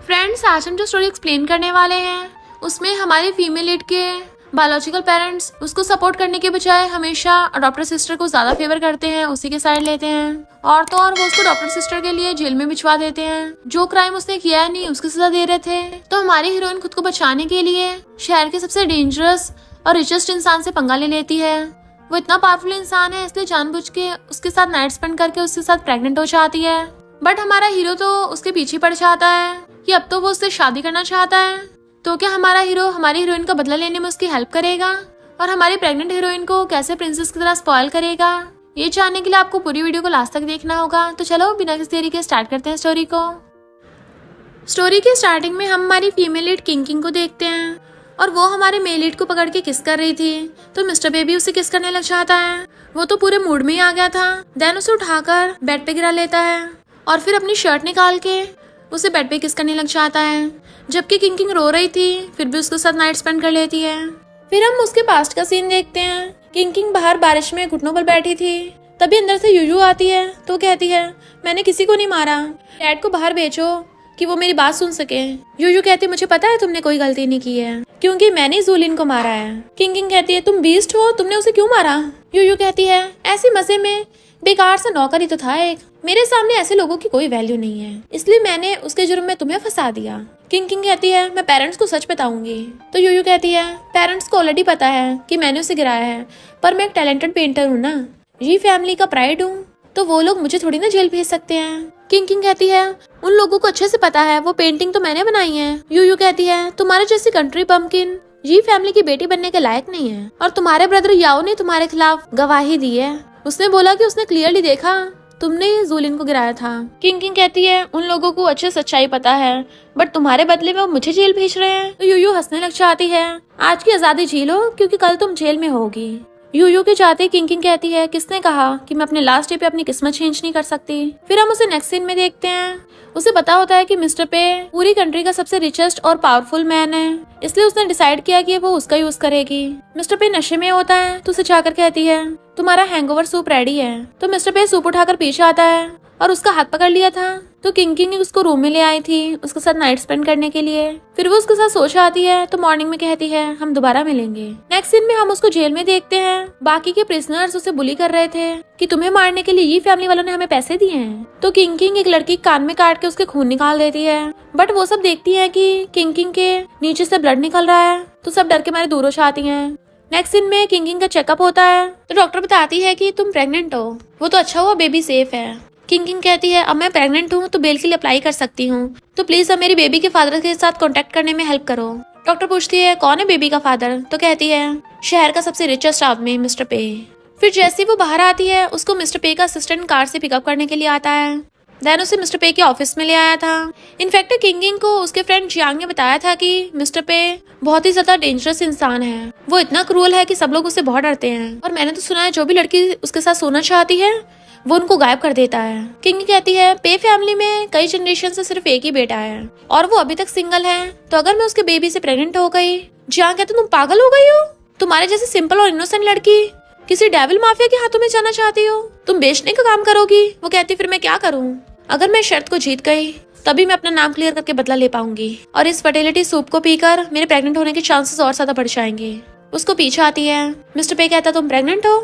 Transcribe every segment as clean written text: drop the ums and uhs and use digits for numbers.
Friends, आज हम जो स्टोरी एक्सप्लेन करने वाले हैं उसमें हमारी फीमेल लीड के बायोलॉजिकल पेरेंट्स उसको सपोर्ट करने के बजाय हमेशा डॉक्टर सिस्टर को ज्यादा फेवर करते हैं, उसी के साइड लेते हैं और तो और वो उसको डॉक्टर सिस्टर के लिए जेल में भिजवा देते हैं। जो क्राइम उसने किया है नहीं उसकी सजा दे रहे थे। तो हमारी हीरोइन खुद को बचाने के लिए शहर के सबसे डेंजरस और रिचेस्ट इंसान से पंगा ले लेती है। वो इतना पावरफुल इंसान है इसलिए जानबूझ के उसके साथ नाइट स्पेंड करके उसके साथ प्रेग्नेंट हो जाती है। बट हमारा हीरो तो उसके पीछे पड़ जाता है कि अब तो वो उससे शादी करना चाहता है। तो क्या हमारा हीरो हमारी हीरोइन का बदला लेने में उसकी हेल्प करेगा और हमारी प्रेग्नेंट हीरोइन को कैसे प्रिंसेस की तरह स्पॉइल करेगा? ये जानने के लिए आपको पूरी वीडियो को लास्ट तक देखना होगा। तो चलो बिना किसी देरी के स्टार्ट करते हैं स्टोरी को। स्टोरी के स्टार्टिंग में हम हमारी फीमेल लीड किंग को देखते हैं और वो हमारे मेल लीड को पकड़ के किस कर रही थी। तो मिस्टर बेबी उसे किस करने लग जाता है। वो तो पूरे मूड में ही आ गया था। देन उसे उठाकर बेड पे गिरा लेता है और फिर अपनी शर्ट निकाल के उसे बेड पे किस करने लग जाता है। जबकि किंग रो रही थी फिर भी उसके साथ नाइट स्पेंड कर लेती है। फिर हम उसके पास्ट का सीन देखते हैं। किंग बाहर बारिश में घुटनों पर बैठी थी, तभी अंदर से यूयू आती है। तो कहती है मैंने किसी को नहीं मारा, डैड को बाहर भेजो कि वो मेरी बात सुन सके। यूयू कहती मुझे पता है तुमने कोई गलती नहीं की है क्योंकि मैंने जूलिन को मारा है। किंग कहती है तुम बीस्ट हो, तुमने उसे क्यों मारा? यूयू कहती है ऐसी मजे में, बेकार सा नौकर ही तो था एक, मेरे सामने ऐसे लोगों की कोई वैल्यू नहीं है इसलिए मैंने उसके जुर्म में तुम्हें फंसा दिया। किंग कहती है मैं पेरेंट्स को सच बताऊंगी। तो यूयू कहती है पेरेंट्स को ऑलरेडी पता है कि मैंने उसे गिराया है, पर मैं एक टैलेंटेड पेंटर हूँ ना, ये फैमिली का प्राइड हूँ, तो वो लोग मुझे थोड़ी ना जेल भेज सकते हैं। किंग कहती है उन लोगों को अच्छे से पता है वो पेंटिंग तो मैंने बनाई है। यूयू कहती है तुम्हारे जैसी कंट्री बम्पकिन ये फैमिली की बेटी बनने के लायक नहीं है और तुम्हारे ब्रदर याओ ने तुम्हारे खिलाफ गवाही दी है। उसने बोला कि उसने क्लियरली देखा तुमने जूलिन को गिराया था। किंग कहती है उन लोगों को अच्छे सच्चाई पता है बट तुम्हारे बदले में वो मुझे जेल भेज रहे हैं। तो यूयू हंसने लग जाती है आज की आजादी जी लो क्योंकि कल तुम जेल में होगी। यूयू के जाते किंग कहती है किसने कहा कि मैं अपने लास्ट डे पे अपनी किस्मत चेंज नहीं कर सकती। फिर हम उसे नेक्स्ट सीन में देखते हैं। उसे पता होता है कि मिस्टर पे पूरी कंट्री का सबसे रिचेस्ट और पावरफुल मैन है, इसलिए उसने डिसाइड किया कि वो उसका यूज करेगी। मिस्टर पे नशे में होता है तो उसे जाकर कहती है तुम्हारा हैंगओवर सूप रेडी है। तो मिस्टर पे सूप उठाकर पीछे आता है और उसका हाथ पकड़ लिया था। तो किंग उसको रूम में ले आई थी उसके साथ नाइट स्पेंड करने के लिए। फिर वो उसके साथ सो जाती है तो मॉर्निंग में कहती है हम दोबारा मिलेंगे। नेक्स्ट सीन में हम उसको जेल में देखते हैं। बाकी के प्रिजनर्स उसे बुली कर रहे थे कि तुम्हें मारने के लिए ये फैमिली वालों ने हमें पैसे दिए हैं। तो किंग एक लड़की कान में काट के उसके खून निकाल देती है, बट वो सब देखती है कि किंग के नीचे से ब्लड निकल रहा है तो सब डर के मारे दूर हो जाती हैं। नेक्स्ट सीन में किंग का चेकअप होता है तो डॉक्टर बताती है कि तुम प्रेग्नेंट हो। वो तो अच्छा हुआ बेबी सेफ है। किंग कहती है अब मैं प्रेग्नेंट हूँ तो बेल के लिए अप्लाई कर सकती हूँ, तो प्लीज अब मेरी बेबी के फादर के साथ कांटेक्ट करने में हेल्प करो। डॉक्टर पूछती है कौन है बेबी का फादर? तो कहती है शहर का सबसे रिचेस्ट आदमी मिस्टर पे। फिर जैसे वो बाहर आती है उसको मिस्टर पे का असिस्टेंट कार से पिकअप करने के लिए आता है। देन उसे मिस्टर पे के ऑफिस में ले आया था। इनफैक्ट किंग को उसके फ्रेंड जियांग ने बताया था कि मिस्टर पे बहुत ही ज्यादा डेंजरस इंसान है, वो इतना क्रूअल है कि सब लोग उससे बहुत डरते हैं और मैंने तो सुना है जो भी लड़की उसके साथ सोना चाहती है वो उनको गायब कर देता है। किंग कहती है पे फैमिली में कई जनरेशन से सिर्फ एक ही बेटा है और वो अभी तक सिंगल है, तो अगर मैं उसके बेबी से प्रेग्नेंट हो गई। जियांग कहते तुम पागल हो गई हो, तुम्हारे जैसे सिंपल और इनोसेंट लड़की किसी डेविल माफिया के हाथों में जाना चाहती हो, तुम बेचने का काम करोगी। वो कहती फिर मैं क्या करूँ, अगर मैं शर्त को जीत गई तभी मैं अपना नाम क्लियर करके बदला ले पाऊंगी और इस फर्टिलिटी सूप को पीकर मेरे प्रेग्नेंट होने के चांसेस और ज्यादा बढ़ जाएंगे। उसको पीछे आती है। मिस्टर पे कहता तुम प्रेग्नेंट हो,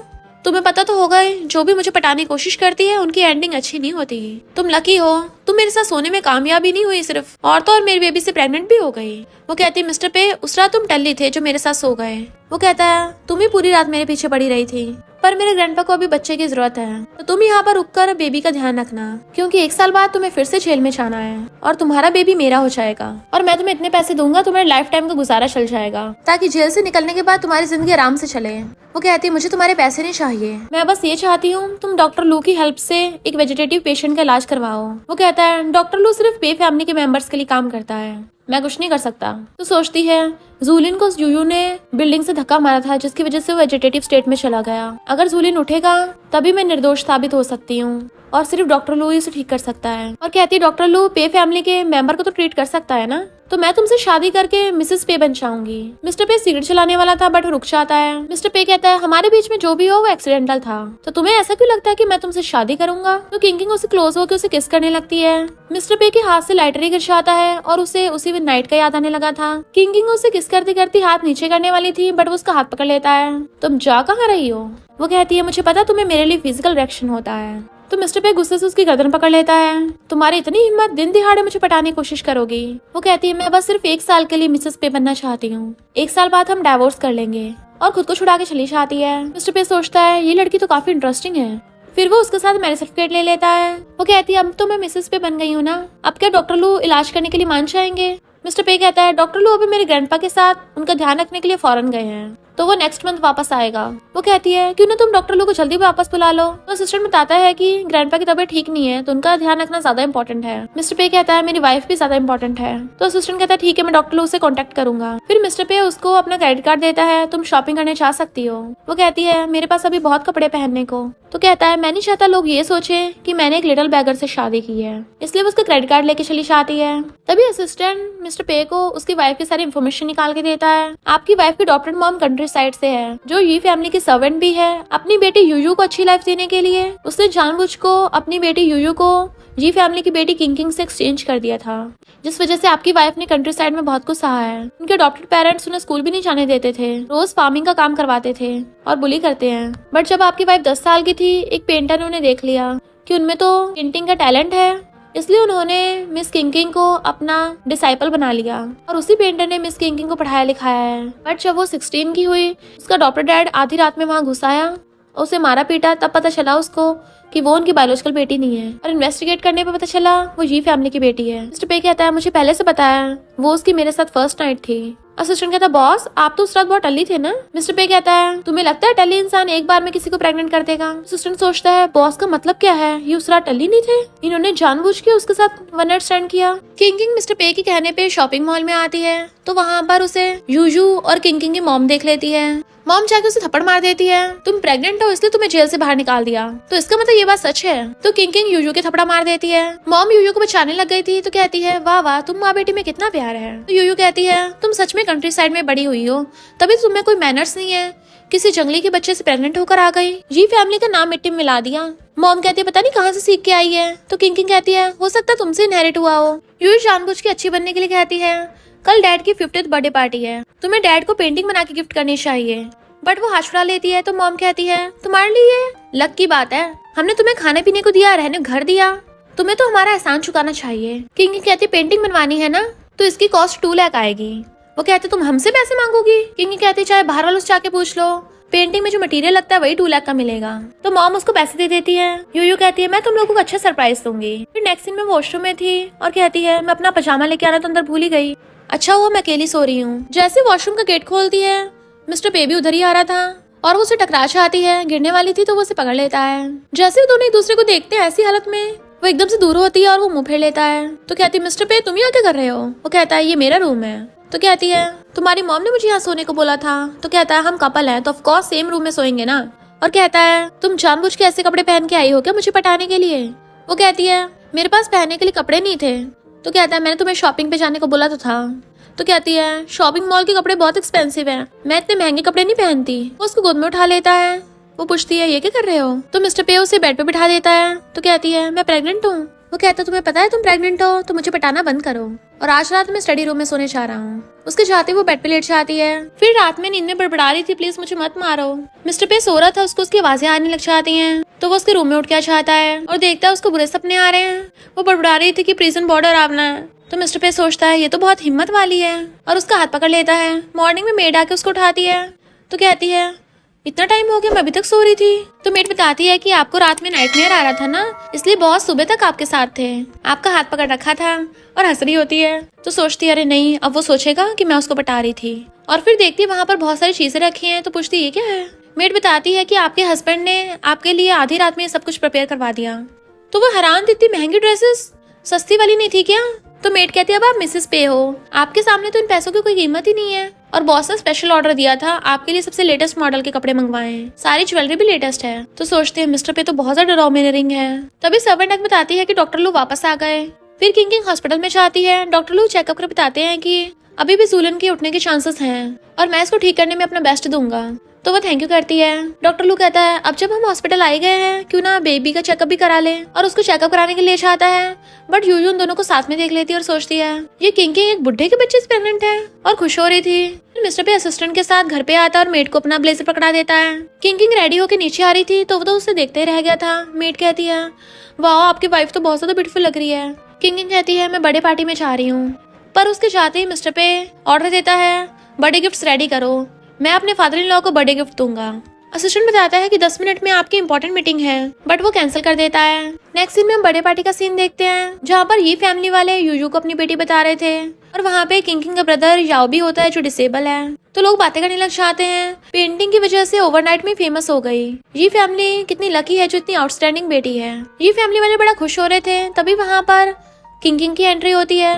तुम्हें पता तो होगा जो भी मुझे पटाने की कोशिश करती है उनकी एंडिंग अच्छी नहीं होती। तुम लकी हो, तुम मेरे साथ सोने में कामयाबी नहीं हुई सिर्फ, और तो और मेरी बेबी से प्रेग्नेंट भी हो गई। वो कहती है मिस्टर पे उस रात तुम टल्ली थे जो मेरे साथ सो गए। वो कहता है तुम ही पूरी रात मेरे पीछे पड़ी रही थी, पर मेरे ग्रैंडपा को अभी बच्चे की जरूरत है, तो तुम यहाँ पर रुककर बेबी का ध्यान रखना क्योंकि 1 साल बाद तुम्हें फिर से जेल में जाना है और तुम्हारा बेबी मेरा हो जाएगा और मैं तुम्हें इतने पैसे दूंगा तुम्हारे लाइफ टाइम का गुजारा चल जाएगा ताकि जेल से निकलने के बाद तुम्हारी जिंदगी आराम से चले। वो कहती है मुझे तुम्हारे पैसे नहीं चाहिए, मैं बस ये चाहती हूँ तुम डॉक्टर लू की हेल्प से एक वेजिटेटिव पेशेंट का इलाज करवाओ। वो कहता है डॉक्टर लू सिर्फ पे फैमिली के मेंबर्स के लिए काम करता है, मैं कुछ नहीं कर सकता। तो सोचती है जूलिन को यूयू ने बिल्डिंग से धक्का मारा था जिसकी वजह से वो वेजिटेटिव स्टेट में चला गया, अगर जूलिन उठेगा तभी मैं निर्दोष साबित हो सकती हूँ। और सिर्फ डॉक्टर लू ही उसे ठीक कर सकता है। और कहती है डॉक्टर लू पे फैमिली के मेंबर को तो ट्रीट कर सकता है ना, तो मैं तुमसे शादी करके मिसेस पे बन जाऊंगी। मिस्टर पे सिगरेट चलाने वाला था बट रुक जाता है। मिस्टर पे कहता है हमारे बीच में जो भी हो वो एक्सीडेंटल था, तो तुम्हें ऐसा क्यों लगता है कि मैं तुमसे शादी करूंगा। तो किंग उसे क्लोज होकर उसे किस करने लगती है। मिस्टर पे के हाथ से लाइटर गिर जाता है और उसे उसी नाइट का याद आने लगा था। किंग उसे किस करते करती हाथ नीचे करने वाली थी बट वो उसका हाथ पकड़ लेता है। तुम जा कहाँ रही हो। वो कहती है मुझे पता तुम्हें मेरे लिए फिजिकल रिएक्शन होता है। तो मिस्टर पे गुस्से से उसकी गर्दन पकड़ लेता है। तुम्हारी इतनी हिम्मत, दिन दिहाड़े मुझे पटाने की कोशिश करोगी। वो कहती है मैं बस सिर्फ 1 साल के लिए मिसेस पे बनना चाहती हूँ, 1 साल बाद हम डाइवोर्स कर लेंगे। और खुद को छुड़ा के चली जाती है। मिस्टर पे सोचता है ये लड़की तो काफी इंटरेस्टिंग है। फिर वो उसके साथ मैरिज सर्टिफिकेट ले लेता है। वो कहती है अब तो मैं मिसेस पे बन गई हूँ ना, अब क्या डॉक्टर लू इलाज करने के लिए मान जाएंगे। मिस्टर पे कहता है डॉक्टर लू अभी मेरे ग्रैंडपा के साथ उनका ध्यान रखने के लिए फॉरेन गए हैं, तो वो नेक्स्ट मंथ वापस आएगा। वो कहती है क्यों ना तुम डॉक्टर लू को जल्दी वापस बुला लो। तो असिस्टेंट बताता है कि ग्रैंडपा की तबीयत ठीक नहीं है, तो उनका ध्यान रखना ज्यादा इंपॉर्टेंट है। मिस्टर पे कहता है मेरी वाइफ भी ज्यादा इंपॉर्टेंट है। तो असिस्टेंट कहता है ठीक है मैं डॉक्टर लू से कॉन्टेक्ट करूंगा। फिर मिस्टर पे उसको अपना क्रेडिट कार्ड देता है, तुम शॉपिंग करने जा सकती हो। वो कहती है मेरे पास अभी बहुत कपड़े पहनने को। तो कहता है मैं नहीं चाहता लोग ये सोचे कि मैंने एक लिटिल बैगर से शादी की है, इसलिए वो उसका क्रेडिट कार्ड लेके चली जाती है। तभी असिस्टेंट मिस्टर पे को उसकी वाइफ की सारी इन्फॉर्मेशन निकाल के देता है। आपकी वाइफ की अडॉप्टेड मॉम कंट्री साइड से है, जो ये फैमिली की सर्वेंट भी है। अपनी बेटी यूयू को अच्छी लाइफ देने के लिए उसने जानबूझ को अपनी बेटी यूयू को जी फैमिली की बेटी किंग से एक्सचेंज कर दिया था, जिस वजह से आपकी वाइफ ने कंट्री साइड में बहुत कुछ सहा है। उनके अडॉप्टेड पेरेंट्स उन्हें स्कूल भी नहीं जाने देते थे, रोज फार्मिंग का काम करवाते थे और बुली करते हैं। बट जब आपकी वाइफ 10 साल की थी, एक पेंटर ने उन्हें देख लिया कि उनमें तो पेंटिंग का टैलेंट है, इसलिए उन्होंने मिस किंग को अपना डिसाइपल बना लिया और उसी पेंटर ने मिस किंग को पढ़ाया लिखाया है। बट जब वो 16 की हुई, उसका अडॉप्टेड डैड आधी रात में वहाँ घुस आया और उसे मारा पीटा। तब पता चला उसको कि वो उनकी बायोलॉजिकल बेटी नहीं है, और इन्वेस्टिगेट करने पे पता चला वो जी फैमिली की बेटी है। मिस्टर पे कहता है मुझे पहले से पता है, वो उसकी मेरे साथ फर्स्ट नाइट थी। असिस्टेंट कहता है बॉस आप तो उस रात बहुत टल्ली थे ना। मिस्टर पे कहता है तुम्हें लगता है टल्ली इंसान एक बार में किसी को प्रेग्नेंट कर देगा। असिस्टेंट सोचता है बॉस का मतलब क्या है, ये उस रात टल्ली नहीं थे, इन्होंने जानबूझ के उसके साथ वन नाइट स्टैंड किया। किंग मिस्टर पे के कहने पे शॉपिंग मॉल में आती है, तो वहाँ पर उसे यूयू और किंग की मॉम देख लेती है। मॉम जाके उसे थप्पड़ मार देती है, तुम प्रेग्नेंट हो इसलिए तुम्हें जेल से बाहर निकाल दिया, तो इसका मतलब ये बात सच है। तो किंग यूयू के थप्पड़ा मार देती है। मॉम यूयू को बचाने लग गई थी, तो कहती है वाह वाह तुम माँ बेटी में कितना प्यार है। तो यूयू कहती है तुम सच में कंट्री साइड में बड़ी हुई हो, तभी तुम्हें कोई मैनर्स नहीं है, किसी जंगली के बच्चे से प्रेग्नेंट होकर आ गई, जी फैमिली का नाम मिट्टी में मिला दिया। मॉम कहती है पता नहीं कहाँ से सीख के आई है। तो किंग कहती है हो सकता तुमसे इनहेरिट हुआ हो। यूयू जानबूझ के अच्छी बनने के लिए कहती है कल डैड की 50th बर्थडे पार्टी है, तुम्हें डैड को पेंटिंग बना के गिफ्ट करनी चाहिए। बट वो हाथ छुड़ा लेती है। तो मॉम कहती है तुम्हारे लिए लक की बात है, हमने तुम्हें खाने पीने को दिया, रहने को घर दिया, तुम्हें तो हमारा एहसान चुकाना चाहिए। किंग कहती पेंटिंग बनवानी है ना, तो इसकी कॉस्ट 2 लाख आएगी। वो कहते तुम हमसे पैसे मांगोगी। किंग कहती चाहे बाहर वालों से जाके पूछ लो, पेंटिंग में जो मटेरियल लगता है वही 2 लाख का मिलेगा। तो मॉम उसको पैसे दे देती है। यूयू कहती है मैं तुम लोगों को अच्छा सरप्राइज दूंगी। फिर नेक्स्ट सीन में वॉशरूम में थी और कहती है मैं अपना पजामा लेके आना तो अंदर भूल ही गई, अच्छा हुआ मैं अकेली सो रही हूँ। जैसे वॉशरूम का गेट खोलती है, मिस्टर बेबी उधर ही आ रहा था और वो उसे टकरा जाती है, गिरने वाली थी तो वो उसे पकड़ लेता है। जैसे वो दोनों एक दूसरे को देखते हैं, ऐसी हालत में वो एकदम से दूर होती है और वो मुंह फेर लेता है। तो कहती है मिस्टर पे तुम यहाँ क्या कर रहे हो। वो कहता है ये मेरा रूम है। तो कहती है तुम्हारी मॉम ने मुझे यहाँ सोने को बोला था। तो कहता है हम कपल हैं तो ऑफ कोर्स सेम रूम में सोएंगे ना। और कहता है तुम जानबूझ के ऐसे कपड़े पहन के आई हो क्या मुझे पटाने के लिए। वो कहती है मेरे पास पहनने के लिए कपड़े नहीं थे। तो कहता है मैंने तुम्हें शॉपिंग पे जाने को बोला तो था। तो कहती है शॉपिंग मॉल के कपड़े बहुत एक्सपेंसिव हैं, मैं इतने महंगे कपड़े नहीं पहनती। वो उसको गोद में उठा लेता है। वो पूछती है ये क्या कर रहे हो। तो मिस्टर पे उसे बेड पे बिठा देता है। तो कहती है मैं प्रेग्नेंट हूँ। वो कहता है तुम्हें पता है तुम प्रेग्नेंट हो तो मुझे पटाना बंद करो, और आज रात मैं स्टडी रूम में सोने जा रहा हूँ। उसके जाते वो बेड पे लेट जाती है। फिर रात में नींद में बड़बड़ा रही थी प्लीज मुझे मत मारो। मिस्टर पे सो रहा था, उसको उसकी आवाजें आने लग जाती हैं। तो वो उसके रूम में उठ के जाता है और देखता है उसको बुरे सपने आ रहे हैं। वो बड़बड़ा रही थी कि प्रिजन बॉर्डर आना है। तो मिस्टर पे सोचता है ये तो बहुत हिम्मत वाली है और उसका हाथ पकड़ लेता है। मॉर्निंग में मेड आके उसको उठाती है। तो कहती है इतना टाइम हो गया मैं अभी तक सो रही थी। तो मेड बताती है कि आपको रात में नाइटमेयर आ रहा था ना, इसलिए बहुत सुबह तक आपके साथ थे, आपका हाथ पकड़ रखा था। और हंस रही होती है। तो सोचती है अरे नहीं अब वो सोचेगा कि मैं उसको पटा रही थी। और फिर देखती है वहाँ पर बहुत सारी चीजें रखी हैं। तो पूछती ये क्या है। मेड बताती है कि आपके हस्बैंड ने आपके लिए आधी रात में सब कुछ प्रिपेयर करवा दिया। तो वो हैरान थी, इतनी महंगी ड्रेसेस सस्ती वाली नहीं थी क्या। तो मेड कहती है अब आप मिसेस पे हो, आपके सामने तो इन पैसों की कोई कीमत ही नहीं है। और बॉस ने स्पेशल ऑर्डर दिया था आपके लिए सबसे लेटेस्ट मॉडल के कपड़े मंगवाए हैं, सारी ज्वेलरी भी लेटेस्ट है। तो सोचते हैं मिस्टर पे तो बहुत ज्यादा डोमिनेटिंग है। तभी सर्वेंट बताती है कि डॉक्टर लू वापस आ गए। फिर किंग हॉस्पिटल में जाती है। डॉक्टर लू चेकअप कर बताते हैं कि अभी भी जूलन के उठने के चांसेस हैं और मैं इसको ठीक करने में अपना बेस्ट दूंगा। तो वो थैंक यू करती है। डॉक्टर लू कहता है अब जब हम हॉस्पिटल आए गए हैं क्यों ना बेबी का चेकअप भी करा लें, और उसको चेकअप कराने के लिए चाहता है। बट यूयू उन दोनों को साथ में देख लेती है और सोचती है ये किंग एक बुढ़े के बच्चे से प्रेग्नेंट है और खुश हो रही थी। मिस्टर पे असिस्टेंट के साथ घर पे आता है और मेड को अपना ब्लेजर पकड़ा देता है। किंग रेडी होकर नीचे आ रही थी तो वो तो उसे देखते ही रह गया था। मेड कहती है वाह आपकी वाइफ तो बहुत ज्यादा ब्यूटीफुल लग रही है। किंग कहती है मैं बर्थडे पार्टी में जा रही हूँ, पर उसके जाते ही मिस्टर पे ऑर्डर देता है बर्थडे गिफ्ट्स रेडी करो, मैं अपने फादर इन लॉ को बर्थडे गिफ्ट दूंगा। असिस्टेंट बताता है कि 10 मिनट में आपकी इंपॉर्टेंट मीटिंग है, बट वो कैंसिल कर देता है। नेक्स्ट सीन में हम बर्थडे पार्टी का सीन देखते हैं जहाँ पर ये फैमिली वाले यूयू को अपनी बेटी बता रहे थे और वहाँ पे किंग का ब्रदर याओ भी होता है जो डिसेबल है। तो लोग बातें करने लग जाते हैं। पेंटिंग की वजह से ओवरनाइट में फेमस हो गई। ये फैमिली कितनी लकी है जो इतनी आउटस्टैंडिंग बेटी है। ये फैमिली वाले बड़ा खुश हो रहे थे। तभी वहाँ पर किंग की एंट्री होती है।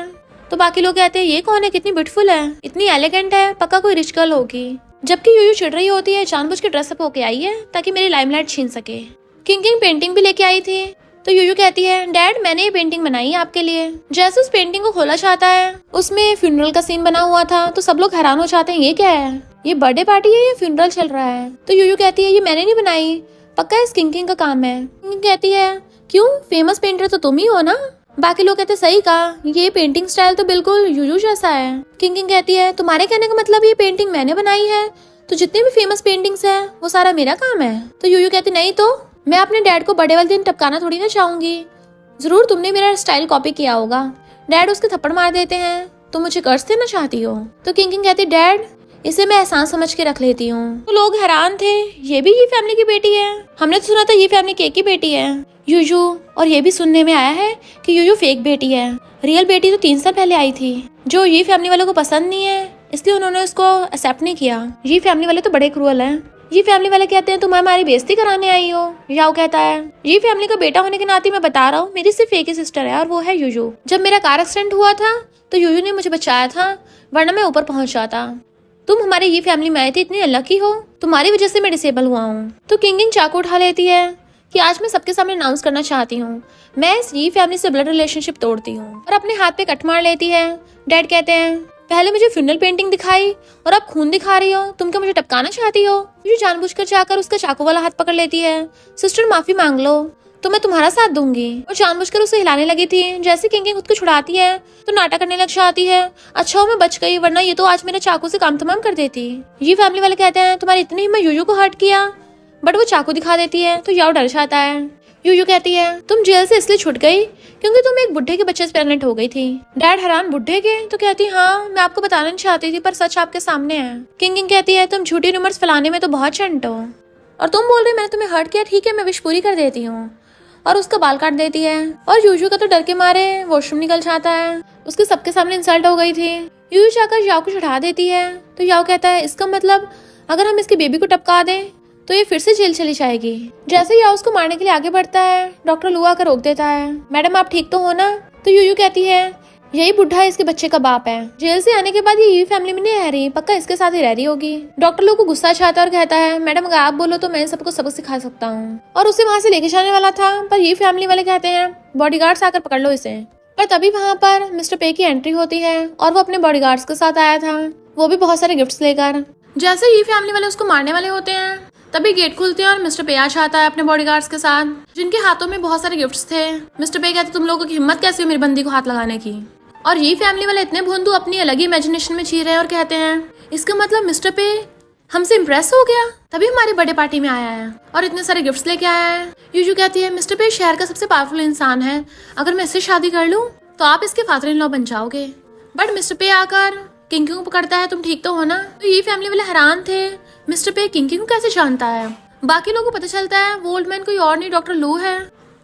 तो बाकी लोग कहते हैं ये कौन है, कितनी ब्यूटीफुल है, इतनी एलिगेंट है, पक्का कोई रिच गर्ल होगी। जबकि यूयू चिढ़ रही होती है, जानबूझ के ड्रेसअप होके आई है ताकि मेरी लाइमलाइट छीन सके। किंग पेंटिंग भी लेके आई थी। तो यूयू कहती है डैड मैंने ये पेंटिंग बनाई है आपके लिए। जैसे उस पेंटिंग को खोला चाहता है उसमें फ्यूनरल का सीन बना हुआ था। तो सब लोग हैरान हो जाते हैं ये क्या है, ये बर्थडे पार्टी है या फ्यूनरल चल रहा है। तो यूयू कहती है ये मैंने नहीं बनाई, पक्का इस किंग का काम है। किंग कहती है क्यों, फेमस पेंटर तो तुम ही हो ना। बाकी लोग कहते सही कहा, ये पेंटिंग स्टाइल तो बिल्कुल यूयू जैसा है। किंग कहती है तुम्हारे कहने का मतलब ये पेंटिंग मैंने बनाई है, तो जितने भी फेमस पेंटिंग्स है वो सारा मेरा काम है। तो यूयू कहती नहीं तो मैं अपने डैड को बर्थडे वाले दिन टपकाना थोड़ी ना चाहूंगी, जरूर तुमने मेरा स्टाइल कॉपी किया होगा। डैड उसके थप्पड़ मार देते हैं, तुम मुझे कर्ज देना चाहती हो। तो किंग कहती डैड इसे मैं एहसान समझ के रख लेती हूँ। तो लोग हैरान थे, ये भी ये फैमिली की बेटी है, हमने तो सुना था ये फैमिली केक की बेटी है यूयू, और ये भी सुनने में आया है कि यूयू फेक बेटी है, रियल बेटी तो 3 साल पहले आई थी जो ये फैमिली वालों को पसंद नहीं है इसलिए उन्होंने उसको एक्सेप्ट नहीं किया। ये फैमिली वाले तो बड़े क्रूअल हैं। ये फैमिली वाले कहते हैं तुम हमारी बेइज्जती कराने आई हो। याओ कहता है ये फैमिली का बेटा होने के नाते मैं बता रहा हूँ मेरी सिर्फ एक ही सिस्टर है और वो है यूयू। जब मेरा कार एक्सीडेंट हुआ था तो यूयू ने मुझे बचाया था, वरना मैं ऊपर पहुंच जाता। तुम हमारे ये फैमिली में आए थे, इतनी अनलकी हो, तुम्हारी वजह से मैं डिसेबल हुआ हूँ। तो किंग चाकू उठा लेती है कि आज मैं सबके सामने अनाउंस करना चाहती हूँ मैं इस ये फैमिली से ब्लड रिलेशनशिप तोड़ती हूँ, और अपने हाथ पे कट मार लेती है। डैड कहते हैं पहले मुझे फ्यूनरल पेंटिंग दिखाई और अब खून दिखा रही हो, तुम क्या मुझे टपकाना चाहती हो। मुझे जानबूझकर जाकर उसका चाकू वाला हाथ पकड़ लेती है। सिस्टर माफी मांग लो तो मैं तुम्हारा साथ दूंगी। और जानबूझकर उसे हिलाने लगी थी। जैसे किंग खुद को छुड़ाती है तो नाटक करने लग जाती है, अच्छा हो मैं बच गई, वरना ये तो आज मेरे चाकू से काम तमाम कर देती। ये फैमिली वाले कहते हैं तुम्हारी इतनी हिम्मत यूयू को हर्ट किया, बट वो चाकू दिखा देती है तो याओ डर जाता है। यूयू कहती है तुम जेल से इसलिए छूट गई क्योंकि तुम एक बुढ़े के बच्चे से प्रेग्नेंट हो गई थी। डैड हैरान बुढ़े के, तो कहती हाँ मैं आपको बताना नहीं चाहती थी पर सच आपके सामने है। किंग कहती है तुम झूठी रूमर्स फैलाने में तो बहुत चंट हो, और तुम बोल रहे मैंने तुम्हें हर्ट किया, ठीक है मैं विश पूरी कर देती हूँ, और उसका बाल काट देती है। और यूयू का तो डर के मारे वॉशरूम निकल जाता है, उसके सबके सामने इंसल्ट हो गई थी। यूयू जाकर याओ को चढ़ा देती है। तो याओ कहता है इसका मतलब अगर हम इसकी बेबी को टपका दें तो ये फिर से जेल चली जाएगी। जैसे ही याओ उसको मारने के लिए आगे बढ़ता है डॉक्टर लू आकर रोक देता है, मैडम आप ठीक तो हो ना। तो यूयू कहती है यही बुढ़ा इसके बच्चे का बाप है, जेल से आने के बाद ये फैमिली में नहीं रह रही, पक्का इसके साथ ही रह रही होगी। डॉक्टर लू को गुस्सा छाता है और कहता है मैडम अगर आप बोलो तो मैं सबको सबक सिखा सकता हूँ, और उसे वहाँ से लेके जाने वाला था पर ये फैमिली वाले कहते हैं बॉडीगार्ड्स आकर पकड़ लो इसे। पर तभी वहाँ पर मिस्टर पे की एंट्री होती है और वो अपने बॉडीगार्ड्स के साथ आया था, वो भी बहुत सारे गिफ्ट्स लेकर। जैसे ये फैमिली वाले उसको मारने वाले होते हैं तभी गेट खुलते हैं और मिस्टर पे आ जाता है अपने बॉडीगार्ड्स के साथ, जिनके हाथों में बहुत सारे गिफ्ट्स थे। मिस्टर पे कहते तुम लोगों की हिम्मत कैसे हुई मेरी बंदी को हाथ लगाने की। और ये फैमिली वाले इतने भोंदू अपनी अलग ही इमेजिनेशन में जी रहे हैं और कहते हैं इसका मतलब मिस्टर पे हमसे इम्प्रेस हो गया तभी हमारी बर्थडे पार्टी में आया है और इतने सारे गिफ्ट्स लेके आया है। यूयू कहती है मिस्टर पे शहर का सबसे पावरफुल इंसान है, अगर मैं इससे शादी कर लूँ तो आप इसके फादर इन लॉ बन जाओगे। बट मिस्टर पे आकर किंग को पकड़ता है तुम ठीक तो हो ना। तो ये फैमिली वाले हैरान थे मिस्टर पे किंग को कैसे जानता है। बाकी लोगों को पता चलता है वो ओल्ड मैन कोई और नहीं डॉक्टर लू है,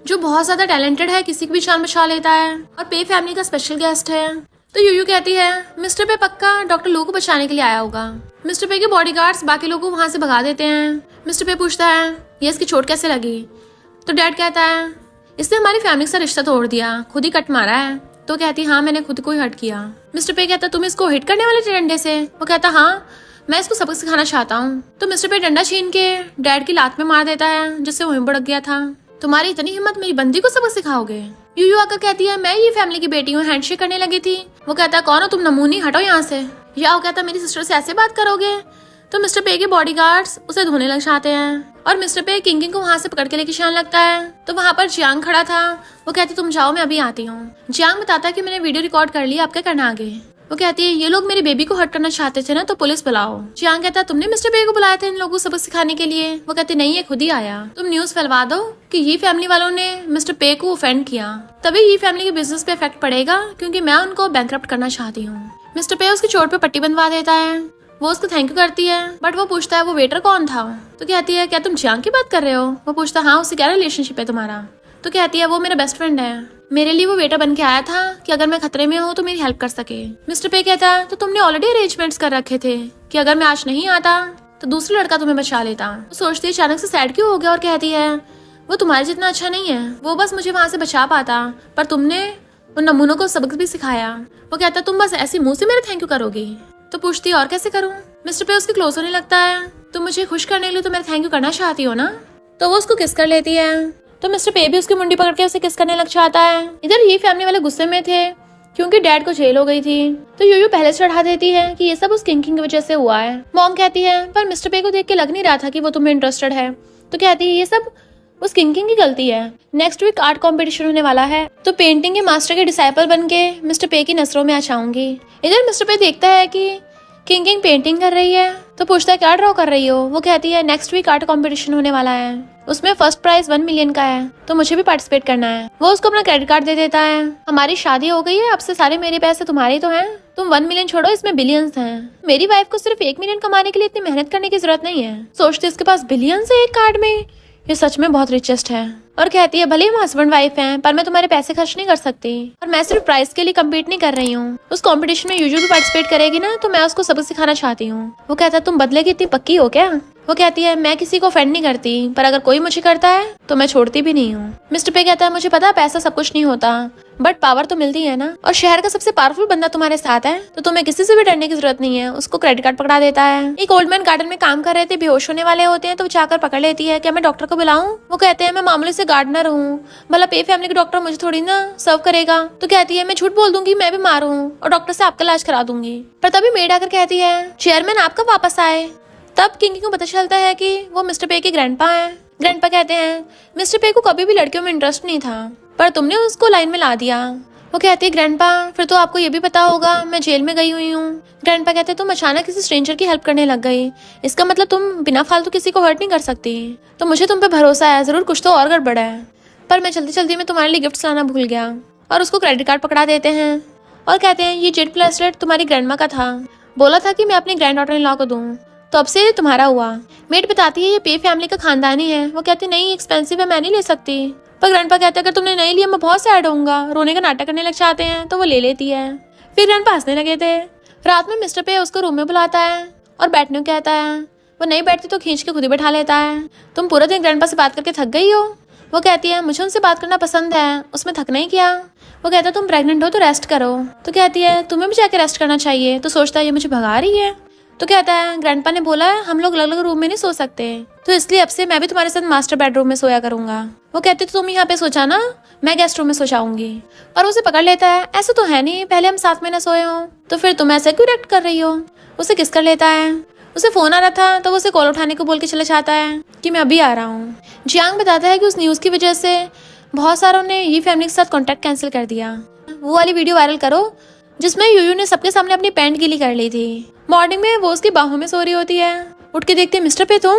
जो बहुत ज्यादा टैलेंटेड है, किसी की भी जान बचा लेता है और पे फैमिली का स्पेशल गेस्ट है। तो यूयू कहती है मिस्टर पे पक्का डॉक्टर लू को बचाने के लिए आया होगा। मिस्टर पे के बॉडीगार्ड्स बाकी लोगों को वहां से भगा देते हैं। मिस्टर पे पूछता है ये इसकी चोट कैसे लगी। तो डैड कहता है इसने हमारी फैमिली से रिश्ता तोड़ दिया, खुद ही कट मारा है। तो कहती हाँ मैंने खुद को ही हर्ट किया। मिस्टर पे कहता तुम इसको हिट करने वाले थे डंडे से? वो कहता हाँ मैं इसको सबक सिखाना चाहता हूँ। तो मिस्टर पे डंडा छीन के डैड की लात में मार देता है जिससे वहीं भड़क गया था। तुम्हारी इतनी हिम्मत मेरी बंदी को सबक सिखाओगे? यूयू आकर कहती है मैं ये फैमिली की बेटी हूँ, हैंडशेक करने लगी थी। वो कहता कौन हो तुम नमूनी, हटो यहाँ से। या वो कहता मेरी सिस्टर से ऐसे बात करोगे? तो मिस्टर पे के बॉडीगार्ड्स उसे धोने लग जाते हैं और मिस्टर पे किंग को वहाँ से पकड़ के लेके जाने लगता है। तो वहाँ पर जियांग खड़ा था। वो कहती तुम जाओ मैं अभी आती हूँ। जियांग बताता है कि मैंने वीडियो रिकॉर्ड कर लिया, आप क्या करना आगे? वो कहती है ये लोग मेरी बेबी को हर्ट करना चाहते थे ना, तो पुलिस बुलाओ। जियांग कहता तुमने मिस्टर पे को बुलाया था इन लोगों को सबक सिखाने के लिए? वो कहती नहीं ये खुद ही आया। तुम न्यूज फैलवा दो कि ये फैमिली वालों ने मिस्टर पे को ऑफेंड किया, तभी ये फैमिली के बिजनेस पे इफेक्ट पड़ेगा क्योंकि मैं उनको बैंकरप्ट करना चाहती हूँ। मिस्टर पे उसकी चोट पे पट्टी बंधवा देता है। वो उसको थैंक यू करती है बट वो पूछता है वो वेटर कौन था? तो कहती है क्या तुम जियांग की बात कर रहे हो? वो पूछता है हाँ उससे क्या रिलेशनशिप है तुम्हारा? तो कहती है वो मेरा बेस्ट फ्रेंड है, मेरे लिए वो वेटर बन के आया था कि अगर मैं खतरे में हूँ तो मेरी हेल्प कर सके। मिस्टर पे कहता है तो तुमने ऑलरेडी अरेंजमेंट्स कर रखे थे कि अगर मैं आज नहीं आता तो दूसरा लड़का तुम्हें बचा लेता। तो सोचती है अचानक से सैड क्यों हो गया और कहती है वो तुम्हारे जितना अच्छा नहीं है, वो बस मुझे वहां से बचा पाता, पर तुमने उन नमूनों को सबक भी सिखाया। वो कहता तुम बस ऐसे मुंह से मेरे थैंक यू करोगी? तो पूछती और कैसे करूँ? मिस्टर पे उसके क्लोज होने लगता है। तुम मुझे खुश करने के लिए तो मेरा थैंक यू करना चाहती हो ना? तो वो उसको किस कर लेती है। तो मिस्टर पे भी उसकी मुंडी पकड़ के उसे किस करने लग जाता है। इधर ये फैमिली वाले गुस्से में थे क्योंकि डैड को जेल हो गई थी। तो यूयू पहले से चढ़ा देती है कि ये सब उस किंग की वजह से हुआ है। मॉम कहती है पर मिस्टर पे को देख के लग नहीं रहा था कि वो तुम्हें इंटरेस्टेड है। तो कहती है ये सब उस किंग की गलती है। नेक्स्ट वीक आर्ट कंपटीशन होने वाला है तो पेंटिंग के मास्टर के डिसाइपल बन के मिस्टर पे की नजरों में आ जाऊंगी। इधर मिस्टर पे देखता है कि किंग पेंटिंग कर रही है तो पूछता है क्या ड्रॉ कर रही हो? वो कहती है नेक्स्ट वीक आर्ट कंपटीशन होने वाला है, उसमें फर्स्ट प्राइज 1 मिलियन का है तो मुझे भी पार्टिसिपेट करना है। वो उसको अपना क्रेडिट कार्ड दे देता है। हमारी शादी हो गई है, अब से सारे मेरे पैसे तुम्हारे तो हैं, तुम 1 मिलियन छोड़ो इसमें बिलियंस हैं। मेरी वाइफ को सिर्फ 1 मिलियन कमाने के लिए इतनी मेहनत करने की जरूरत नहीं है। सोचती इसके पास बिलियंस है एक कार्ड में, ये सच में बहुत रिचेस्ट है। और कहती है भले हम हस्बैंड वाइफ हैं पर मैं तुम्हारे पैसे खर्च नहीं कर सकती और मैं सिर्फ प्राइस के लिए कम्पीट नहीं कर रही हूँ। उस कंपटीशन में यूजू भी पार्टिसिपेट करेगी ना तो मैं उसको सबक सिखाना चाहती हूँ। वो कहता है तुम बदले की इतनी पक्की हो क्या? वो कहती है मैं किसी को ऑफेंड नहीं करती पर अगर कोई मुझे करता है तो मैं छोड़ती भी नहीं हूँ। मिस्टर पे कहता है मुझे पता है पैसा सब कुछ नहीं होता बट पावर तो मिलती है ना, और शहर का सबसे पावरफुल बंदा तुम्हारे साथ है तो तुम्हें किसी से भी डरने की जरूरत नहीं है। उसको क्रेडिट कार्ड पकड़ा देता है। एक ओल्ड मैन गार्डन में काम कर रहे थे, बेहोश होने वाले होते हैं तो वो जाकर पकड़ लेती है। क्या मैं डॉक्टर को बुलाऊं? वो कहते हैं मैं मामूली से गार्डनर हूँ, भला पे फैमिली के डॉक्टर मुझे थोड़ी ना सर्व करेगा। तो कहती है मैं झूठ बोल दूंगी, मैं बीमार हूँ और डॉक्टर से आपका इलाज करा दूंगी। पर तभी मेड आकर कहती है चेयरमैन आप कब वापस आए? तब किंग को पता चलता है कि वो मिस्टर पे के ग्रैंडपा हैं। ग्रैंडपा कहते हैं मिस्टर पे को कभी भी लड़कियों में इंटरेस्ट नहीं था पर तुमने उसको लाइन में ला दिया। वो कहती है ग्रैंडपा फिर तो आपको ये भी पता होगा मैं जेल में गई हुई हूँ। ग्रैंडपा कहते हैं तुम अचानक किसी स्ट्रेंजर की हेल्प करने लग गई, इसका मतलब तुम बिना फालतू किसी को हर्ट नहीं कर सकती। तो मुझे तुम पे भरोसा है, जरूर कुछ तो और गड़बड़ है, पर मैं जल्दी जल्दी में तुम्हारे लिए गिफ्ट लाना भूल गया। और उसको क्रेडिट कार्ड पकड़ा देते हैं और कहते हैं ये जेड ब्रेसलेट तुम्हारी ग्रैंडमा का था, बोला था कि मैं अपनी ग्रैंड डॉटर इन लॉ को दूं तो अब से तुम्हारा हुआ। मेड बताती है ये पे फैमिली का खानदानी है। वो कहती नहीं एक्सपेंसिव है, मैं नहीं ले सकती। पर ग्रैंडपा कहते हैं अगर तुमने नहीं लिया मैं बहुत सैड होऊंगा। रोने का नाटक करने लग जाते हैं तो वो ले लेती है। फिर ग्रैंडपा हंसने लगे थे। रात में मिस्टर पे उसको रूम में बुलाता है और बैठने को कहता है। वो नहीं बैठती तो खींच के खुद ही बैठा लेता है। तुम पूरा दिन ग्रैंडपा से बात करके थक गई हो? वो कहती है मुझे उनसे बात करना पसंद है, उसमें थक नहीं किया। वो कहता है तुम प्रेग्नेंट हो तो रेस्ट करो। तो कहती है तुम्हें भी जाके रेस्ट करना चाहिए। तो सोचता है ये मुझे भगा रही है। तो कहता है ग्रैंडपा ने बोला है हम लोग अलग अलग रूम में नहीं सो सकते तो इसलिए अब से मैं भी तुम्हारे साथ मास्टर बेडरूम में सोया करूंगा। वो कहती तो तुम यहाँ पे सो जाना, मैं गेस्ट रूम में सो जाऊंगी। पर उसे पकड़ लेता है ऐसा तो है नहीं, पहले हम साथ में ना सोए हो तो फिर तुम ऐसा क्यों रिएक्ट कर रही हो। उसे किस कर लेता है। उसे फोन आ रहा था तो वो उसे कॉल उठाने को बोल के चले जाता है कि मैं अभी आ रहा हूँ। जियांग बताता है कि उस न्यूज की वजह से बहुत सारों ने ये फैमिली के साथ कॉन्टेक्ट कैंसिल कर दिया। वो वाली वीडियो वायरल करो जिसमें यूयू ने सबके सामने अपनी पैंट गीली कर ली थी। मॉर्निंग में वो उसकी बाहों में सो रही होती है। उठ के देखते मिस्टर पे तुम।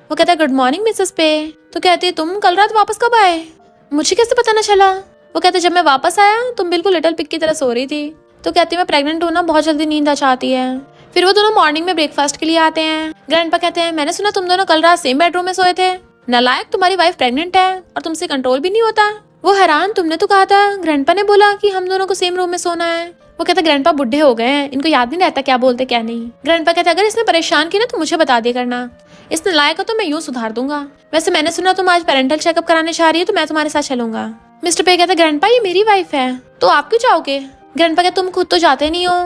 वो कहता है गुड मॉर्निंग मिसेस पे। तो कहती है तुम कल रात वापस कब आए? मुझे कैसे पता न चला? वो कहते जब मैं वापस आया तुम बिल्कुल लिटिल पिग की तरह सो रही थी। तो कहती मैं प्रेग्नेंट हूँ ना, बहुत जल्दी नींद आ जाती है। फिर वो दोनों मॉर्निंग में ब्रेकफास्ट के लिए आते हैं। ग्रैंडपा कहते हैं मैंने सुना तुम दोनों कल रात सेम बेडरूम में सोए थे। नालायक, तुम्हारी वाइफ प्रेग्नेंट है और तुमसे कंट्रोल भी नहीं होता। वो हैरान, तुमने तो कहा था। ग्रैंडपा ने बोला कि हम दोनों को सेम रूम में सोना है। वो कहता ग्रैंडपा बुढ़े हो गए हैं, इनको याद नहीं रहता क्या बोलते क्या नहीं। ग्रैंडपा कहता अगर इसने परेशान किया ना तो मुझे बता दिया करना, इसने लायक हो तो मैं यूं सुधार दूंगा। वैसे मैंने सुना तुम आज पेरेंटल चेकअप कराने जा रही है तो मैं तुम्हारे साथ चलूंगा। मिस्टर पे कहता है ग्रैंडपा ये मेरी वाइफ है तो आप क्यों जाओगे? ग्रैंडपा कहता तुम खुद तो जाते नहीं हो,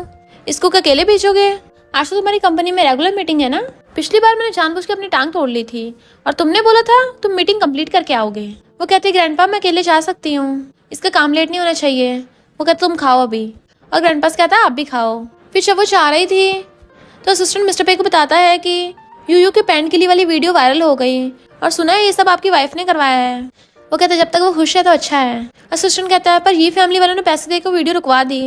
इसको क्या अकेले भेजोगे? आज तो तुम्हारी कंपनी में रेगुलर मीटिंग है ना, पिछली बार मैंने जानबूझ के अपनी टांग तोड़ ली थी और तुमने बोला था तुम मीटिंग कंप्लीट करके आओगे। वो कहती है ग्रैंडपा मैं अकेले जा सकती हूँ, इसका काम लेट नहीं होना चाहिए। वो कहता तुम खाओ अभी, और ग्रैंडपा से कहता है आप भी खाओ। फिर जब वो जा रही थी तो असिस्टेंट मिस्टर पे को बताता है कि यूयू के पैंट के लिए वाली वीडियो वायरल हो गई और सुना है ये सब आपकी वाइफ ने करवाया है। वो कहता है जब तक वो खुश है तो अच्छा है। असिस्टेंट कहता है पर ये फैमिली वालों ने पैसे देकर वीडियो रुकवा दी।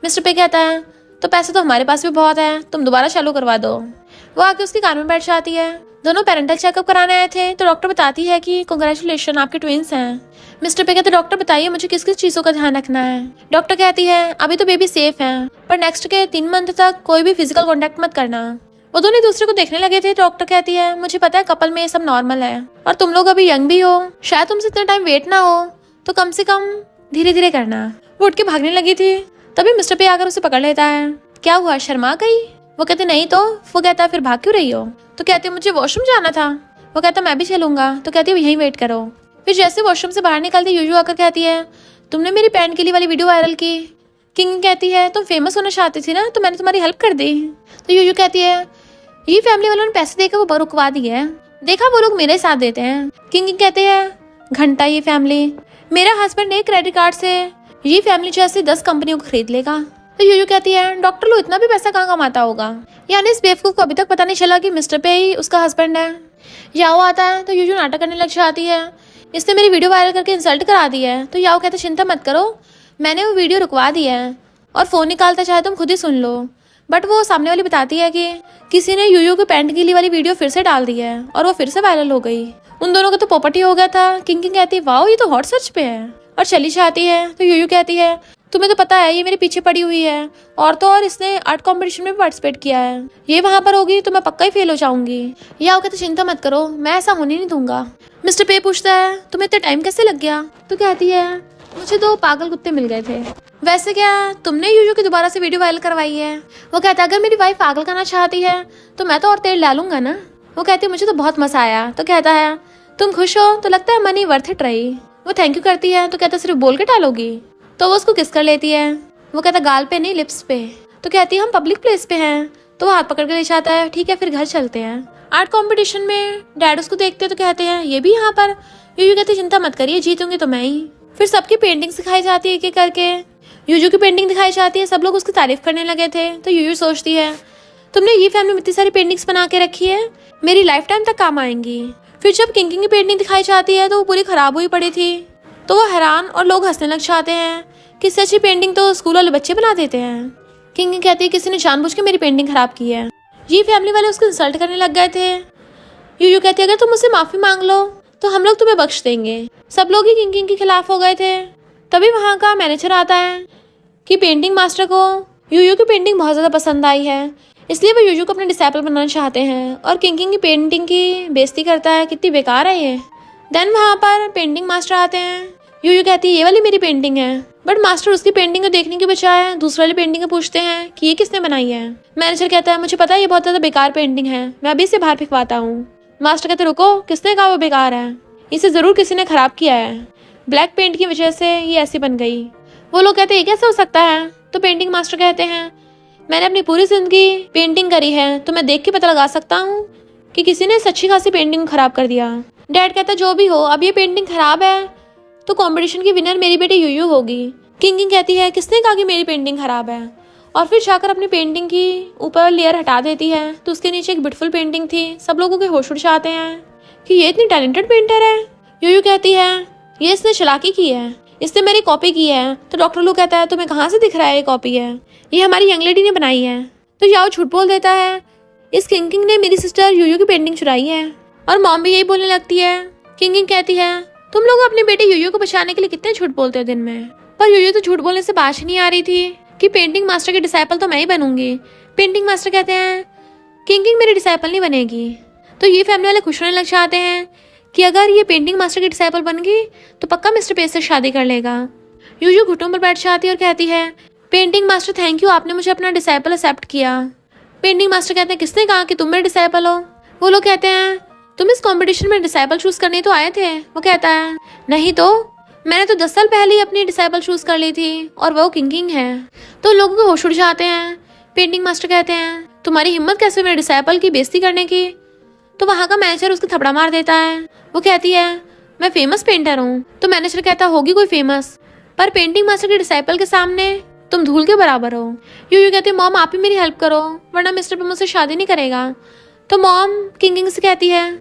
मिस्टर पे कहता है तो पैसे तो हमारे पास भी बहुत है, तुम दोबारा चालू करवा दो। वो आके उसकी कार में बैठ जाती है। दोनों पेरेंटल चेकअप कराने आए थे तो डॉक्टर बताती है कि कांग्रेचुलेशन आपके ट्विंस हैं। मिस्टर पे कहते डॉक्टर बताइए मुझे किस किस चीज़ों का ध्यान रखना है। डॉक्टर कहती है अभी तो बेबी सेफ है पर नेक्स्ट के 3 मंथ तक कोई भी फिजिकल कॉन्टेक्ट मत करना। वो दोनों दूसरे को देखने लगे थे। डॉक्टर कहती है मुझे पता है कपल में ये सब नॉर्मल है और तुम लोग अभी यंग भी हो, शायद तुमसे इतना टाइम वेट ना हो तो कम से कम धीरे धीरे करना। वो उठ के भागने लगी थी तभी मिस्टर पे आकर उसे पकड़ लेता है। क्या हुआ, शर्मा गई? वो कहते नहीं तो। वो कहता है फिर भाग क्यों रही हो? तो कहती है मुझे वॉशरूम जाना था। वो कहता मैं भी चलूंगा। तो कहती है यहीं वेट करो। फिर जैसे वॉशरूम से बाहर निकलती यूयू आकर कहती है तुमने मेरी पैंट के लिए वाली वीडियो वायरल की। किंग कहती है तुम फेमस होना चाहती थी ना तो मैंने तुम्हारी हेल्प कर दी। तो यूयू कहती है ये फैमिली वालों ने पैसे देकर वो रुकवा दी है, देखा वो लोग मेरे साथ देते हैं। किंग कहते हैं घंटा ये फैमिली, मेरा हस्बैंड एक क्रेडिट कार्ड से ये फैमिली जैसे 10 कंपनियों को खरीद लेगा। तो यूयू कहती है डॉक्टर लो इतना भी पैसा कहाँ कमाता होगा, यानी इस बेवकूफ को अभी तक पता नहीं चला कि मिस्टर पे ही उसका हस्बैंड है। याओ आता है तो यूयू नाटक करने लग जाती है, इसने मेरी वीडियो वायरल करके इंसल्ट करा दी है। तो याओ कहते चिंता मत करो, मैंने वो वीडियो रुकवा दी है और फोन निकालता चाहे तुम खुद ही सुन लो। बट वो सामने वाली बताती है कि किसी ने यूयू के पैंट गीली वाली वीडियो फिर से डाल दी है और वो फिर से वायरल हो गई। उन दोनों का तो पोपट ही हो गया था। किंग कहती है वाओ ये तो हॉट सर्च पे है और चली जाती है। तो यूयू कहती है तुम्हें तो पता है ये मेरे पीछे पड़ी हुई है और तो और इसने आर्ट कंपटीशन में पार्टिसिपेट किया है, ये वहां पर होगी तो मैं पक्का ही फेल हो जाऊंगी। याओ कहते चिंता मत करो मैं ऐसा होने नहीं दूंगा। मिस्टर पे पूछता है तुम्हें इतना टाइम कैसे लग गया? तो कहती है मुझे 2 पागल कुत्ते मिल गए थे। वैसे क्या तुमने यूयू की दोबारा से वीडियो वायरल करवाई है? वो कहता है अगर मेरी वाइफ पागल करना चाहती है तो मैं तो और तेल डालूंगा ना। वो कहती है मुझे तो बहुत मजा आया। तो कहता है तुम खुश हो तो लगता है मनी वर्थ इट रही। वो थैंक यू करती है तो कहता सिर्फ बोल के डालोगी। तो वो उसको किस कर लेती है। वो कहता गाल पे नहीं लिप्स पे। तो कहती है हम पब्लिक प्लेस पे हैं। तो वो हाथ पकड़ के ले जाता है ठीक है फिर घर चलते हैं। आर्ट कंपटीशन में डैड उसको देखते हैं तो कहते हैं ये भी यहाँ पर। यूयू कहती चिंता मत करिए जीतूंगी तो मैं ही। फिर सबकी पेंटिंग सिखाई जाती है एक एक करके। यूयू की पेंटिंग दिखाई जाती है, सब लोग उसकी तारीफ करने लगे थे। तो यूयू सोचती है तुमने ये फैमिली में इतनी सारी पेंटिंग्स बना के रखी है, मेरी लाइफ टाइम तक काम आएंगी। फिर जब किंग की पेंटिंग दिखाई जाती है तो वो पूरी खराब हुई पड़ी थी। तो वो हैरान और लोग हंसने लग जाते हैं कि इससे अच्छी पेंटिंग तो स्कूल वाले बच्चे बना देते हैं। किंग कहती है किसी ने जानबूझ के मेरी पेंटिंग खराब की है। ये फैमिली वाले उसको इंसल्ट करने लग गए थे। यूयू कहती है अगर तुम मुझसे माफी मांग लो तो हम लोग तुम्हें बख्श देंगे। सब लोग ही किंग के खिलाफ हो गए थे। तभी वहाँ का मैनेजर आता है कि पेंटिंग मास्टर को यूयू की पेंटिंग बहुत ज़्यादा पसंद आई है, इसलिए वो यूयू को अपने डिसाइपल बनाना चाहते हैं और किंग की पेंटिंग की बेइज्जती करता है कितनी बेकार है ये। देन वहाँ पर पेंटिंग मास्टर आते हैं। यूयू कहती है ये वाली मेरी पेंटिंग है, बट मास्टर उसकी पेंटिंग को देखने के बजाय दूसरे वाली पेंटिंग को पूछते हैं कि ये किसने बनाई है। मैनेजर कहता है मुझे पता है ये बहुत ज़्यादा बेकार पेंटिंग है, मैं अभी इसे बाहर फेंकवाता हूँ। मास्टर कहते रुको, किसने कहा वो बेकार है, इसे ज़रूर किसी ने ख़राब किया है, ब्लैक पेंट की वजह से ये ऐसी बन गई। वो लोग कहते हैं ये कैसे हो सकता है। तो पेंटिंग मास्टर कहते हैं मैंने अपनी पूरी ज़िंदगी पेंटिंग करी है तो मैं देख के पता लगा सकता हूँ कि किसी ने अच्छी खासी पेंटिंग ख़राब कर दिया। डैड कहता है जो भी हो अब ये पेंटिंग ख़राब है तो कंपटीशन की विनर मेरी बेटी यूयू होगी। किंग कहती है किसने कहा कि मेरी पेंटिंग ख़राब है, और फिर जाकर अपनी पेंटिंग की ऊपर लेयर हटा देती है तो उसके नीचे एक ब्यूटीफुल पेंटिंग थी। सब लोगों के होश उड़ जाते हैं कि ये इतनी टैलेंटेड पेंटर है। यूयू कहती है ये इसने चालाकी की है, इसने मेरी कॉपी की है। तो डॉक्टर लू कहता है तुम्हें कहाँ से दिख रहा है ये कॉपी है, ये हमारी यंग लेडी ने बनाई है। तो याओ झूठ बोल देता है इस किंग ने मेरी सिस्टर यूयू की पेंटिंग चुराई है, और मॉम भी यही बोलने लगती है। किंग कहती है तुम लोग अपने बेटे यूयू को बचाने के लिए कितने झूठ बोलते हो दिन में। पर यूयू तो झूठ बोलने से बात ही नहीं आ रही थी कि पेंटिंग मास्टर के डिसाइपल तो मैं ही बनूंगी। पेंटिंग मास्टर कहते हैं किंग मेरी डिसाइपल नहीं बनेगी। तो ये फैमिली वाले खुश होने लग जाते हैं कि अगर ये पेंटिंग मास्टर की डिसाइपल बन गई तो पक्का मिस्टर पेस से शादी कर लेगा। यूयू घुटनों पर बैठ जाती है और कहती है पेंटिंग मास्टर थैंक यू, आपने मुझे अपना डिसाइपल एक्सेप्ट किया। पेंटिंग मास्टर कहते हैं किसने कहा कि तुम मेरे डिसाइपल हो। वो लोग कहते हैं तुम इस कंपटीशन में डिसाइपल चूज करने तो आए थे। वो कहता है नहीं तो मैंने तो 10 साल पहले ही अपनी डिसाइपल चूज कर ली थी और वो किंग है। तो लोगों के होश उड़ जाते हैं। पेंटिंग मास्टर कहते हैं तुम्हारी हिम्मत कैसे मेरे डिसाइपल की बेइज्जती करने की। तो वहाँ का मैनेजर उसको थपड़ा मार देता है। वो कहती है मैं फेमस पेंटर हूँ। तो मैनेजर कहता होगी कोई फेमस, पर पेंटिंग मास्टर के डिसाइपल के सामने तुम धूल के बराबर हो। यूयू कहती है मॉम आप ही मेरी हेल्प करो वरना मिस्टर पे मुझसे शादी नहीं करेगा। तो मॉम किंग से कहती है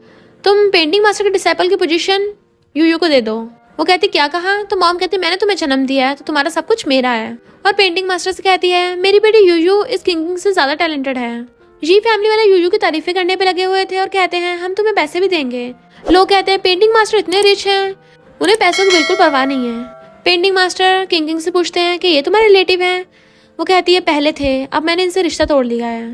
तुम पेंटिंग मास्टर के डिसाइपल की पोजीशन यूयू को दे दो। वो कहती क्या कहा। तो मॉम कहती मैंने तुम्हें जन्म दिया है तो तुम्हारा सब कुछ मेरा है। और पेंटिंग मास्टर से कहती है मेरी बेटी यूयू इस किंग से ज्यादा टैलेंटेड है। जी फैमिली वाले यूयू की तारीफें करने पे लगे हुए थे और कहते हैं हम तुम्हें पैसे भी देंगे। लोग कहते हैं पेंटिंग मास्टर इतने रिच हैं उन्हें पैसों की बिल्कुल परवाह नहीं है। पेंटिंग मास्टर किंग से पूछते हैं कि ये तुम्हारे रिलेटिव हैं। वो कहती है पहले थे अब मैंने इनसे रिश्ता तोड़ लिया है।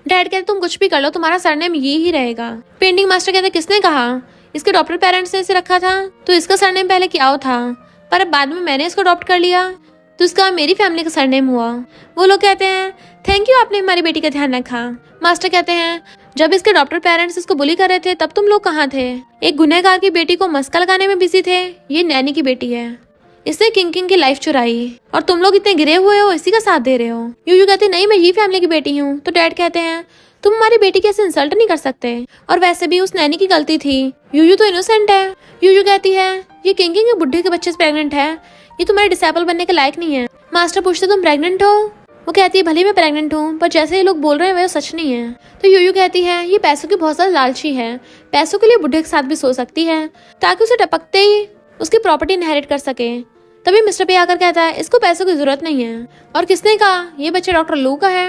डैड कहते तुम कुछ भी कर लो तुम्हारा सरनेम ये ही रहेगा। पेंटिंग मास्टर कहते किसने कहा, इसके डॉक्टर पेरेंट्स ने इसे रखा था तो इसका सरनेम पहले क्या था, पर अब बाद में मैंने इसको अडॉप्ट कर लिया तो इसका मेरी फैमिली का सरनेम हुआ। वो लोग कहते हैं थैंक यू आपने हमारी बेटी का ध्यान रखा। मास्टर कहते हैं जब इसके डॉक्टर पेरेंट्स इसको बुली कर रहे थे तब तुम लोग कहाँ थे। एक गुनहगार की बेटी को मस्का लगाने में बिजी थे। ये नैनी की बेटी है, इसने किंग की लाइफ चुराई और तुम लोग इतने गिरे हुए हो इसी का साथ दे रहे हो। यूयू कहते नहीं मैं ये फैमिली की बेटी हूँ। तो डैड कहते हैं तुम हमारी बेटी की ऐसे इंसल्ट नहीं कर सकते और वैसे भी उस नैनी की गलती थी। यूयू तो इनोसेंट है। यूयू कहती है ये किंग के बुढ़े के बच्चे से प्रेग्नेंट है, ये तुम्हारे डिसाइपल बनने के लायक नहीं है। मास्टर पूछते तुम प्रेग्नेंट हो। वो कहती है भले मैं प्रेग्नेंट हूँ पर जैसे ये लोग बोल रहे हैं वह सच नहीं है। तो यूयू कहती है ये पैसों की बहुत ज्यादा लालची है, पैसों के लिए बुढ़े के साथ भी सो सकती है ताकि उसे टपकते ही उसकी प्रॉपर्टी इनहेरिट कर सके। तभी मिस्टर पे आकर कहता है इसको पैसों की जरूरत नहीं है। और किसने कहा, ये बच्चा डॉक्टर लू का है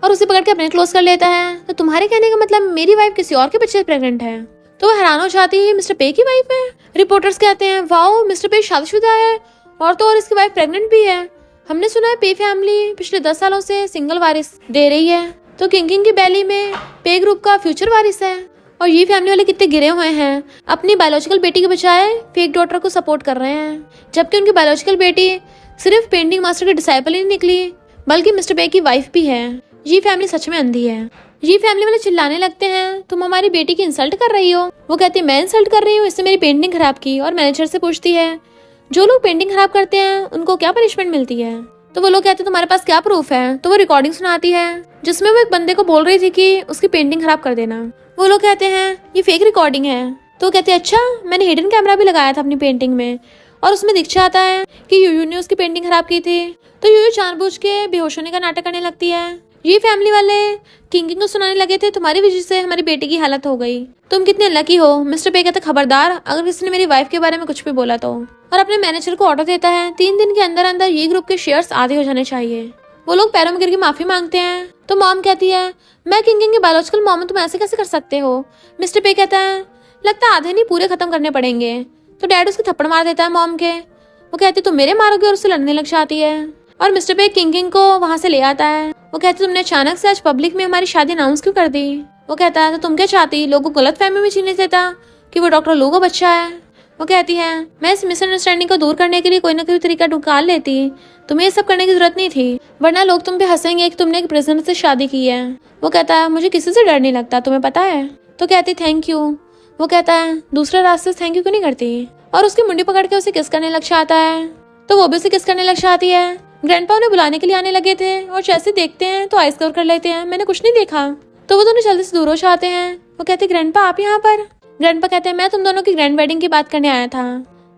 और उसे पकड़ के अपने क्लोज कर लेता है। तो तुम्हारे कहने का मतलब मेरी वाइफ किसी और के बच्चे से प्रेग्नेंट है। तो वो हैरान हो जाती है मिस्टर पे की वाइफ है। रिपोर्टर्स कहते हैं वाओ मिस्टर पे शादीशुदा है और तो और इसकी वाइफ प्रेग्नेंट भी है। हमने सुना है पे फैमिली पिछले 10 सालों से सिंगल वारिस दे रही है। तो किंग की बैली में पे ग्रुप का फ्यूचर वारिस है। और ये फैमिली वाले कितने गिरे हुए हैं, अपनी बायोलॉजिकल बेटी के बजाय फेक डॉटर को सपोर्ट कर रहे हैं, जबकि उनकी बायोलॉजिकल बेटी सिर्फ पेंटिंग मास्टर के डिसाइपल ही निकली बल्कि मिस्टर पे की वाइफ भी है। ये फैमिली सच में अंधी है। ये फैमिली वाले चिल्लाने लगते हैं तुम हमारी बेटी की इंसल्ट कर रही हो। वो कहती है मैं इंसल्ट कर रही हूँ, इससे मेरी पेंटिंग खराब की। और मैनेजर से पूछती है जो लोग पेंटिंग खराब करते हैं उनको क्या पनिशमेंट मिलती है। तो वो लोग कहते हैं तुम्हारे पास क्या प्रूफ है। तो वो रिकॉर्डिंग सुनाती है जिसमें वो एक बंदे को बोल रही थी कि उसकी पेंटिंग खराब कर देना। वो लोग कहते हैं ये फेक रिकॉर्डिंग है। तो कहते हैं अच्छा मैंने हिडन कैमरा भी लगाया था अपनी पेंटिंग में और उसमें दिख जाता है कि यूयू ने उसकी पेंटिंग खराब की थी। तो यूयू जानबूझ के बेहोश होने का नाटक करने लगती है। ये फैमिली वाले किंग को सुनाने लगे थे तुम्हारी वजह से हमारी बेटी की हालत हो गई, तुम कितने लकी हो। मिस्टर पे कहते खबरदार अगर किसी ने मेरी वाइफ के बारे में कुछ भी बोला तो। और अपने मैनेजर को ऑर्डर देता है 3 दिन के अंदर अंदर ये ग्रुप के शेयर्स आधे हो जाने चाहिए। वो लोग पैरों में गिर के माफी मांगते हैं। तो मॉम कहती है मैं किंग की बायोलॉजिकल मॉम हूं, तुम ऐसे कैसे कर सकते हो। मिस्टर पे कहता है लगता है आधे नहीं पूरे खत्म करने पड़ेंगे। तो डैड उसके थप्पड़ मार देता है मॉम के। वो कहती तुम मेरे मारोगे और उससे लड़ने लग जाती है। और मिस्टर पे किंग को वहां से ले आता है। वो कहते तुमने अचानक से आज पब्लिक में हमारी शादी अनाउंस क्यों कर दी। वो कहता है तो तुम क्या चाहती, लोगों को गलत फहमी में जीने देता कि वो डॉक्टर लू का बच्चा है। वो कहती है मैं इस मिसअंडरस्टैंडिंग को दूर करने के लिए कोई ना कोई तरीका निकाल लेती, तुम्हें ये सब करने की जरूरत नहीं थी वरना लोग तुम पे हंसेंगे कि तुमने एक प्रिजनर से शादी की है। वो कहता है मुझे किसी से डर नहीं लगता, तुम्हें पता है। तो कहती थैंक यू। वो कहता है दूसरे रास्ते से थैंक यू क्यों नहीं करती। और उसकी मुंडी पकड़ के उसे किस करने लग जाता है। तो वो भी उसे किस करने लग जाती है। ग्रैंडपा उन्हें बुलाने के लिए आने लगे थे और जैसे देखते हैं तो आइस कवर कर लेते हैं मैंने कुछ नहीं देखा। तो वो दोनों जल्दी से दूर हो जाते हैं। वो कहते ग्रैंडपा आप यहाँ पर। ग्रैंडपा कहते हैं मैं तुम दोनों की ग्रैंड वेडिंग की बात करने आया था।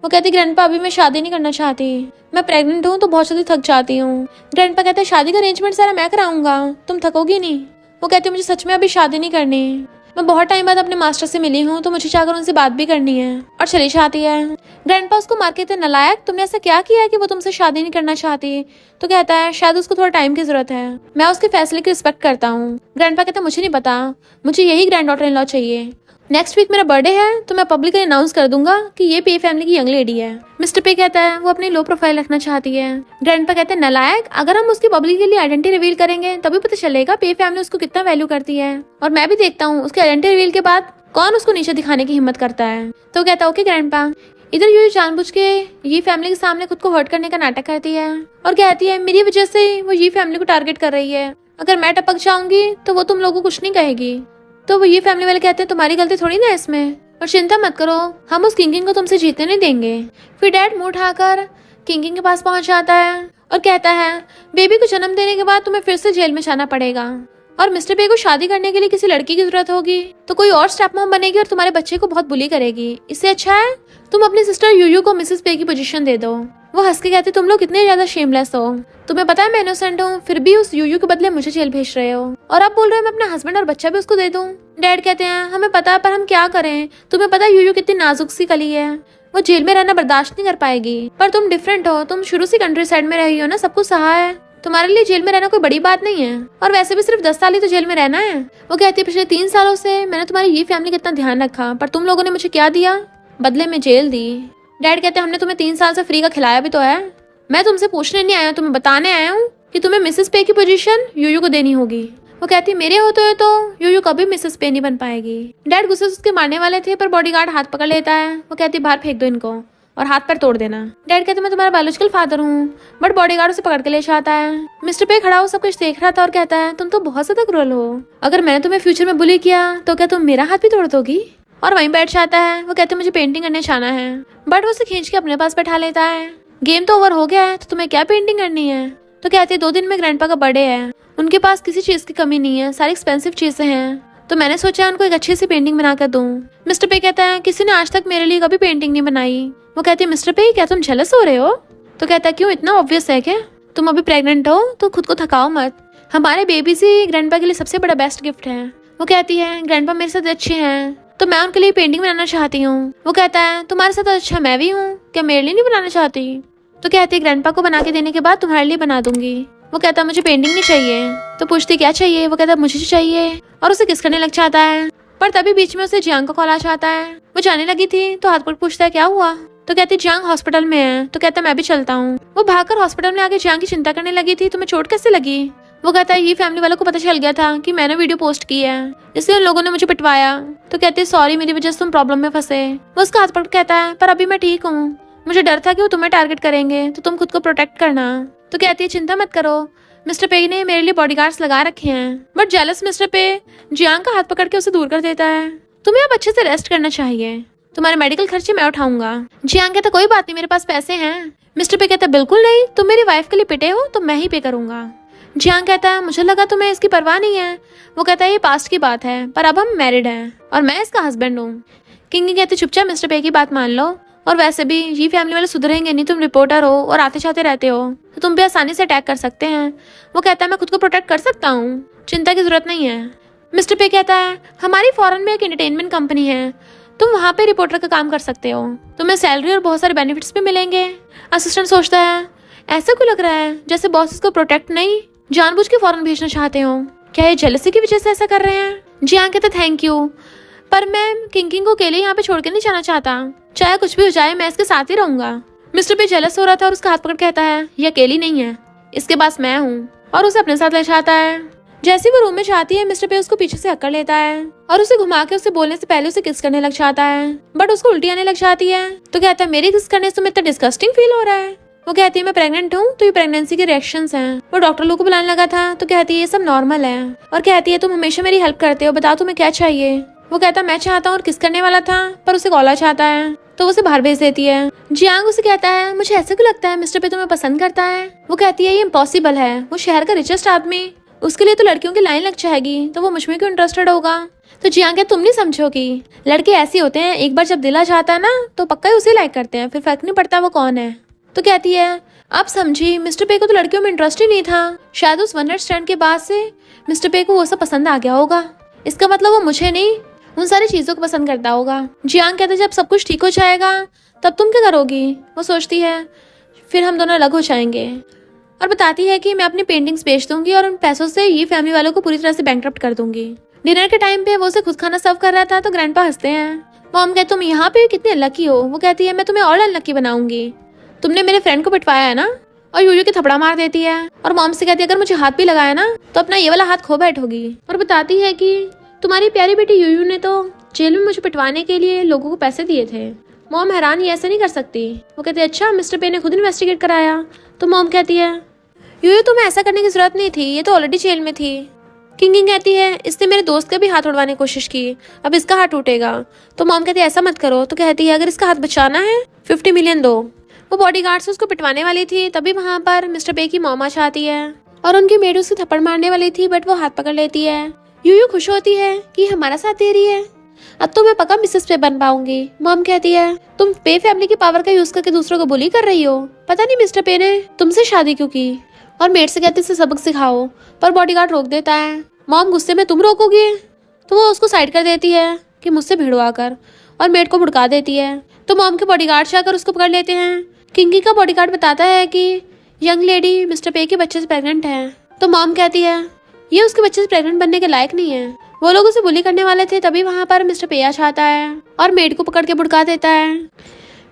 वो कहती ग्रैंडपा अभी मैं शादी नहीं करना चाहती, मैं प्रेग्नेंट हूँ तो बहुत जल्दी थक जाती हूँ। ग्रैंडपा कहते हैं शादी का अरेंजमेंट सारा मैं कराऊंगा, तुम थकोगी नहीं। वो कहती मुझे सच में अभी शादी नहीं करनी, मैं बहुत टाइम बाद अपने मास्टर से मिली हूँ तो मुझे जाकर उनसे बात भी करनी है। और चली जाती है। ग्रैंडपा उसको मार के कहते नलायक तुमने ऐसा क्या किया है कि वो तुमसे शादी नहीं करना चाहती। तो कहता है शायद उसको थोड़ा टाइम की जरूरत है, मैं उसके फैसले की रिस्पेक्ट करता हूँ। ग्रैंडपा कहता मुझे नहीं पता, मुझे यही ग्रैंड डॉटर इन लॉ चाहिए। नेक्स्ट वीक मेरा बर्थडे है तो मैं पब्लिकली अनाउंस कर दूंगा कि ये पे फैमिली की यंग लेडी है। मिस्टर पे कहता है वो अपनी लो प्रोफाइल रखना चाहती है। ग्रैंडपा कहते हैं नलायक अगर हम उसकी पब्लिकली आइडेंटिटी रिवील करेंगे तभी पता चलेगा पे फैमिली उसको कितना वैल्यू करती है। और मैं भी देखता हूँ उसके आइडेंटिटी रिवील के बाद कौन उसको नीचे दिखाने की हिम्मत करता है। तो कहता है ओके ग्रैंडपा। इधर यूयू जानबूझ के ये फैमिली के सामने खुद को हर्ट करने का नाटक करती है और कहती है मेरी वजह से वो ये फैमिली को टारगेट कर रही है, अगर मैं टपक जाऊंगी तो वो तुम लोगों को कुछ नहीं कहेगी। तो वो ये फैमिली वाले कहते हैं तुम्हारी गलती थोड़ी ना इसमें, और चिंता मत करो, हम उस किंग को तुमसे जीतने नहीं देंगे। फिर डैड मुंह उठाकर किंग के पास पहुंच जाता है और कहता है बेबी को जन्म देने के बाद तुम्हें फिर से जेल में जाना पड़ेगा और मिस्टर पे को शादी करने के लिए किसी लड़की की जरूरत होगी तो कोई और स्टेप मॉम बनेगी और तुम्हारे बच्चे को बहुत बुली करेगी। इससे अच्छा है तुम अपनी सिस्टर यूयू को मिसेस पे की पोजीशन दे दो। वो हंस के कहती तुम लोग कितने ज्यादा शेमलेस हो, तुम्हें पता है मैं इनोसेंट हूँ, फिर भी उस यूयू के बदले मुझे जेल भेज रहे हो और अब बोल रहे हो मैं अपना हस्बैंड और बच्चा भी उसको दे दूँ। डैड कहते हैं हमें पता है पर हम क्या करें, तुम्हें पता है यूयू कितनी नाजुक सी कली है, वो जेल में रहना बर्दाश्त नहीं कर पाएगी। पर तुम डिफरेंट हो, तुम शुरू से कंट्री साइड में रही हो ना, सब कुछ सहा है, तुम्हारे लिए जेल में रहना कोई बड़ी बात नहीं है और वैसे भी सिर्फ 10 साल ही तो जेल में रहना है। वो कहती है पिछले 3 सालों से मैंने तुम्हारी ये फैमिली का इतना ध्यान रखा पर तुम लोगों ने मुझे क्या दिया, बदले में जेल दी। डैड कहते हैं हमने तुम्हें 3 साल से फ्री का खिलाया भी तो है, मैं तुमसे पूछने नहीं आया, तुम्हें बताने आया हूँ कि तुम्हें मिसेस पे की पोजीशन यूयू को देनी होगी। वो कहती है मेरे होते हुए तो यूयू कभी मिसेस पे नहीं बन पाएगी। डैड गुस्से से उसके मारने वाले थे पर बॉडीगार्ड हाथ पकड़ लेता है। वो कहती है बाहर फेंक दो इनको और हाथ पैर तोड़ देना। डैड कहते मैं तुम्हारा बायोलॉजिकल फादर हूँ, बट बॉडीगार्ड उसे पकड़ के ले जाता है। मिस्टर पे खड़ा हो सब कुछ देख रहा था और कहता है तुम तो बहुत ज्यादा क्रूअल हो, अगर मैंने तुम्हें फ्यूचर में बुली किया तो क्या तुम मेरा हाथ भी तोड़ दोगी। और वहीं बैठ जाता है। वो कहते मुझे पेंटिंग करने जाना है, बट वो उसे खींच के अपने पास बैठा लेता है। गेम तो ओवर हो गया है तो तुम्हें क्या पेंटिंग करनी है। तो कहती है 2 दिन में ग्रैंडपा का बर्थडे है, उनके पास किसी चीज की कमी नहीं है, सारी एक्सपेंसिव चीजें हैं, तो मैंने सोचा उनको एक अच्छी सी पेंटिंग बना कर दूं। मिस्टर पे कहता है किसी ने आज तक मेरे लिए कभी पेंटिंग नहीं बनाई। वो कहती है मिस्टर पे क्या तुम जेलस हो रहे हो। तो कहता है क्यों, इतना ऑब्वियस है क्या, तुम अभी प्रेग्नेंट हो तो खुद को थकाओ मत, हमारे बेबीज ही ग्रैंडपा के लिए सबसे बड़ा बेस्ट गिफ्ट है। वो कहती है ग्रैंडपा मेरे साथ अच्छे हैं तो मैं उनके लिए पेंटिंग बनाना चाहती हूँ। वो कहता है तुम्हारे साथ अच्छा मैं भी हूँ, क्या मेरे लिए नहीं बनाना चाहती। तो कहती है ग्रैंडपा को बना के देने के बाद तुम्हारे लिए बना दूंगी। वो कहता मुझे पेंटिंग नहीं चाहिए। तो पूछती क्या चाहिए। वो कहता मुझे चाहिए और उसे किस करने लग जाता है। पर तभी बीच में उसे जियांग का कॉल आ जाता है। वो जाने लगी थी तो हाथ पर पूछता है क्या हुआ। तो कहती जियांग हॉस्पिटल में है। तो कहता मैं भी चलता हूँ। वो भागकर हॉस्पिटल में आके जियांग की चिंता करने लगी थी तुम्हें चोट कैसे लगी। वो कहता है ये फैमिली वालों को पता चल गया था कि मैंने वीडियो पोस्ट की है, इसलिए उन लोगों ने मुझे पिटवाया। तो कहते सॉरी मेरी वजह से तुम प्रॉब्लम में फंसे। वो उसका हाथ पकड़ कहता है पर अभी मैं ठीक हूँ, मुझे डर था कि वो तुम्हें टारगेट करेंगे तो तुम खुद को प्रोटेक्ट करना। तो कहती है चिंता मत करो, मिस्टर पे ने मेरे लिए बॉडीगार्ड्स लगा रखे हैं। बट जेलस मिस्टर पे जियांग का हाथ पकड़ के उसे दूर कर देता है। तुम्हें अब अच्छे से रेस्ट करना चाहिए, तुम्हारे मेडिकल खर्चे मैं उठाऊंगा। जियांग कहता कोई बात नहीं मेरे पास पैसे हैं। मिस्टर पे कहता बिल्कुल नहीं, तुम मेरी वाइफ के लिए पिटे हो तो मैं ही पे करूंगा। जियांग कहता है मुझे लगा तुम्हें इसकी परवाह नहीं है। वो कहता है ये पास्ट की बात है पर अब हम मैरिड हैं और मैं इसका हस्बैंड हूँ। किंग कहते चुपचाप मिस्टर पे की बात मान लो, और वैसे भी ये फैमिली वाले सुधरेंगे नहीं, तुम रिपोर्टर हो और आते जाते रहते हो तो तुम भी आसानी से अटैक कर सकते हैं। वो कहता है मैं खुद को प्रोटेक्ट कर सकता हूँ, चिंता की जरूरत नहीं है। मिस्टर पे कहता है हमारी फॉरेन में एक एंटरटेनमेंट कंपनी है, तुम वहाँ पे रिपोर्टर का काम कर सकते हो, तुम्हें सैलरी और बहुत सारे बेनिफिट्स भी मिलेंगे। असिस्टेंट सोचता है ऐसा क्यों लग रहा है जैसे बॉस इसको प्रोटेक्ट नहीं जानबूझ के फॉरेन भेजना चाहते हो, क्या ये जेलसी की वजह से ऐसा कर रहे हैं। जियांग कहता थैंक यू पर मैं किंग को अकेले यहाँ पे छोड़ के नहीं जाना चाहता, चाहे कुछ भी हो जाए मैं इसके साथ ही रहूंगा। मिस्टर पे जेलस हो रहा था और उसका हाथ पकड़ कहता है ये अकेली नहीं है, इसके पास मैं हूँ, और उसे अपने साथ ले जाता है। जैसे वो रूम में जाती है मिस्टर पे उसको पीछे से अकड़ लेता है और उसे घुमा के उसे बोलने से पहले उसे किस करने लग जाता है, बट उसको उल्टी आने लग जाती है। तो कहता है मेरी किस करने से तुम्हें इतना डिस्गस्टिंग फील हो रहा है। वो कहती है मैं प्रेग्नेंट हूँ तो ये प्रेगनेंसी के रिएक्शंस हैं। वो डॉक्टर लोग को बुलाने लगा था तो कहती है ये सब नॉर्मल है, और कहती है तुम हमेशा मेरी हेल्प करते हो, बताओ तुम्हें क्या चाहिए। वो कहता मैं चाहता हूँ और किस करने वाला था पर उसे कॉला चाहता है तो वो उसे बाहर भेज देती है। जियांग उसे कहता है मुझे ऐसा क्यों लगता है मिस्टर पे तुम्हें पसंद करता है। वो कहती है ये इम्पॉसिबल है, वो शहर का रिचेस्ट आदमी, उसके लिए तो लड़कियों की लाइन लग जाएगी तो वो मुझ में क्यों इंटरेस्टेड होगा। तो जियांग तुम नहीं समझोगी, लड़के ऐसे होते हैं एक बार जब दिल आ जाता है ना तो पक्का ही उसे लाइक करते हैं, फिर फर्क नहीं पड़ता वो कौन है। तो कहती है आप समझी मिस्टर पे को तो लड़कियों में इंटरेस्ट ही नहीं था, शायद उस वन नाइट स्टैंड के बाद से मिस्टर पे को वो सब पसंद आ गया होगा, इसका मतलब वो मुझे नहीं उन सारी चीजों को पसंद करता होगा। जियांग कहता जब सब कुछ ठीक हो जाएगा तब तुम क्या करोगी। वो सोचती है फिर हम दोनों अलग हो जाएंगे, और बताती है कि मैं अपनी पेंटिंग्स बेच दूंगी और उन पैसों से ये फैमिली वालों को पूरी तरह से बैंकरप्ट कर दूंगी। डिनर के टाइम पे वो उसे खुद खाना सर्व कर रहा था तो ग्रैंडपा हंसते हैं। मॉम कहते तुम यहाँ पे कितनी अनलकी हो। वो कहती है मैं तुम्हें और अनलकी बनाऊंगी, तुमने मेरे फ्रेंड को पिटवाया है ना, और यूयू के थपड़ा मार देती है। और मॉम से कहती है अगर मुझे हाथ भी लगाया ना तो अपना ये वाला हाथ खो बैठोगी। और बताती है कि तुम्हारी प्यारी बेटी यूयू ने तो जेल में मुझे पिटवाने के लिए लोगों को पैसे दिए थे। मॉम हैरान ये ऐसा नहीं कर सकती। वो कहते हैं अच्छा मिस्टर पे ने खुद इन्वेस्टिगेट कराया। तो मॉम कहती है यूयू तुम्हें ऐसा करने की जरूरत नहीं थी, ये तो ऑलरेडी जेल में थी। किंग कहती है इसने मेरे दोस्त का भी हाथ उड़वाने की कोशिश की, अब इसका हाथ टूटेगा। तो मॉम कहती है ऐसा मत करो। तो कहती है अगर इसका हाथ बचाना है 50 मिलियन दो। वो बॉडीगार्ड से उसको पिटवाने वाली थी, तभी वहाँ पर मिस्टर पे की मॉम आ जाती है और उनकी मेड उसकी थप्पड़ मारने वाली थी, बट वो हाथ पकड़ लेती है। यूयू खुश होती है कि हमारा साथ दे रही है, अब तो मैं पक्का मिसेस पे बन पाऊंगी। मॉम कहती है तुम पे फैमिली की पावर का यूज करके दूसरों को बुली कर रही हो, पता नहीं मिस्टर पे ने तुमसे शादी क्यों की। और मेड से कहती है सबक सिखाओ, पर बॉडीगार्ड रोक देता है। मॉम गुस्से में तुम रोकोगे, तो वो उसको साइड कर देती है कि मुझसे भिड़वा कर, और मेड को भुड़का देती है। तो मॉम के बॉडीगार्ड जाकर उसको पकड़ लेते हैं। किंगी का बॉडीगार्ड बताता है कि यंग लेडी मिस्टर पे के बच्चे से प्रेग्नेंट है। तो मॉम कहती है ये उसके बच्चे से प्रेग्नेंट बनने के लायक नहीं है। वो लोग उसे बुली करने वाले थे, तभी वहाँ पर मिस्टर पे आ जाता है और मेड को पकड़ के भुड़का देता है।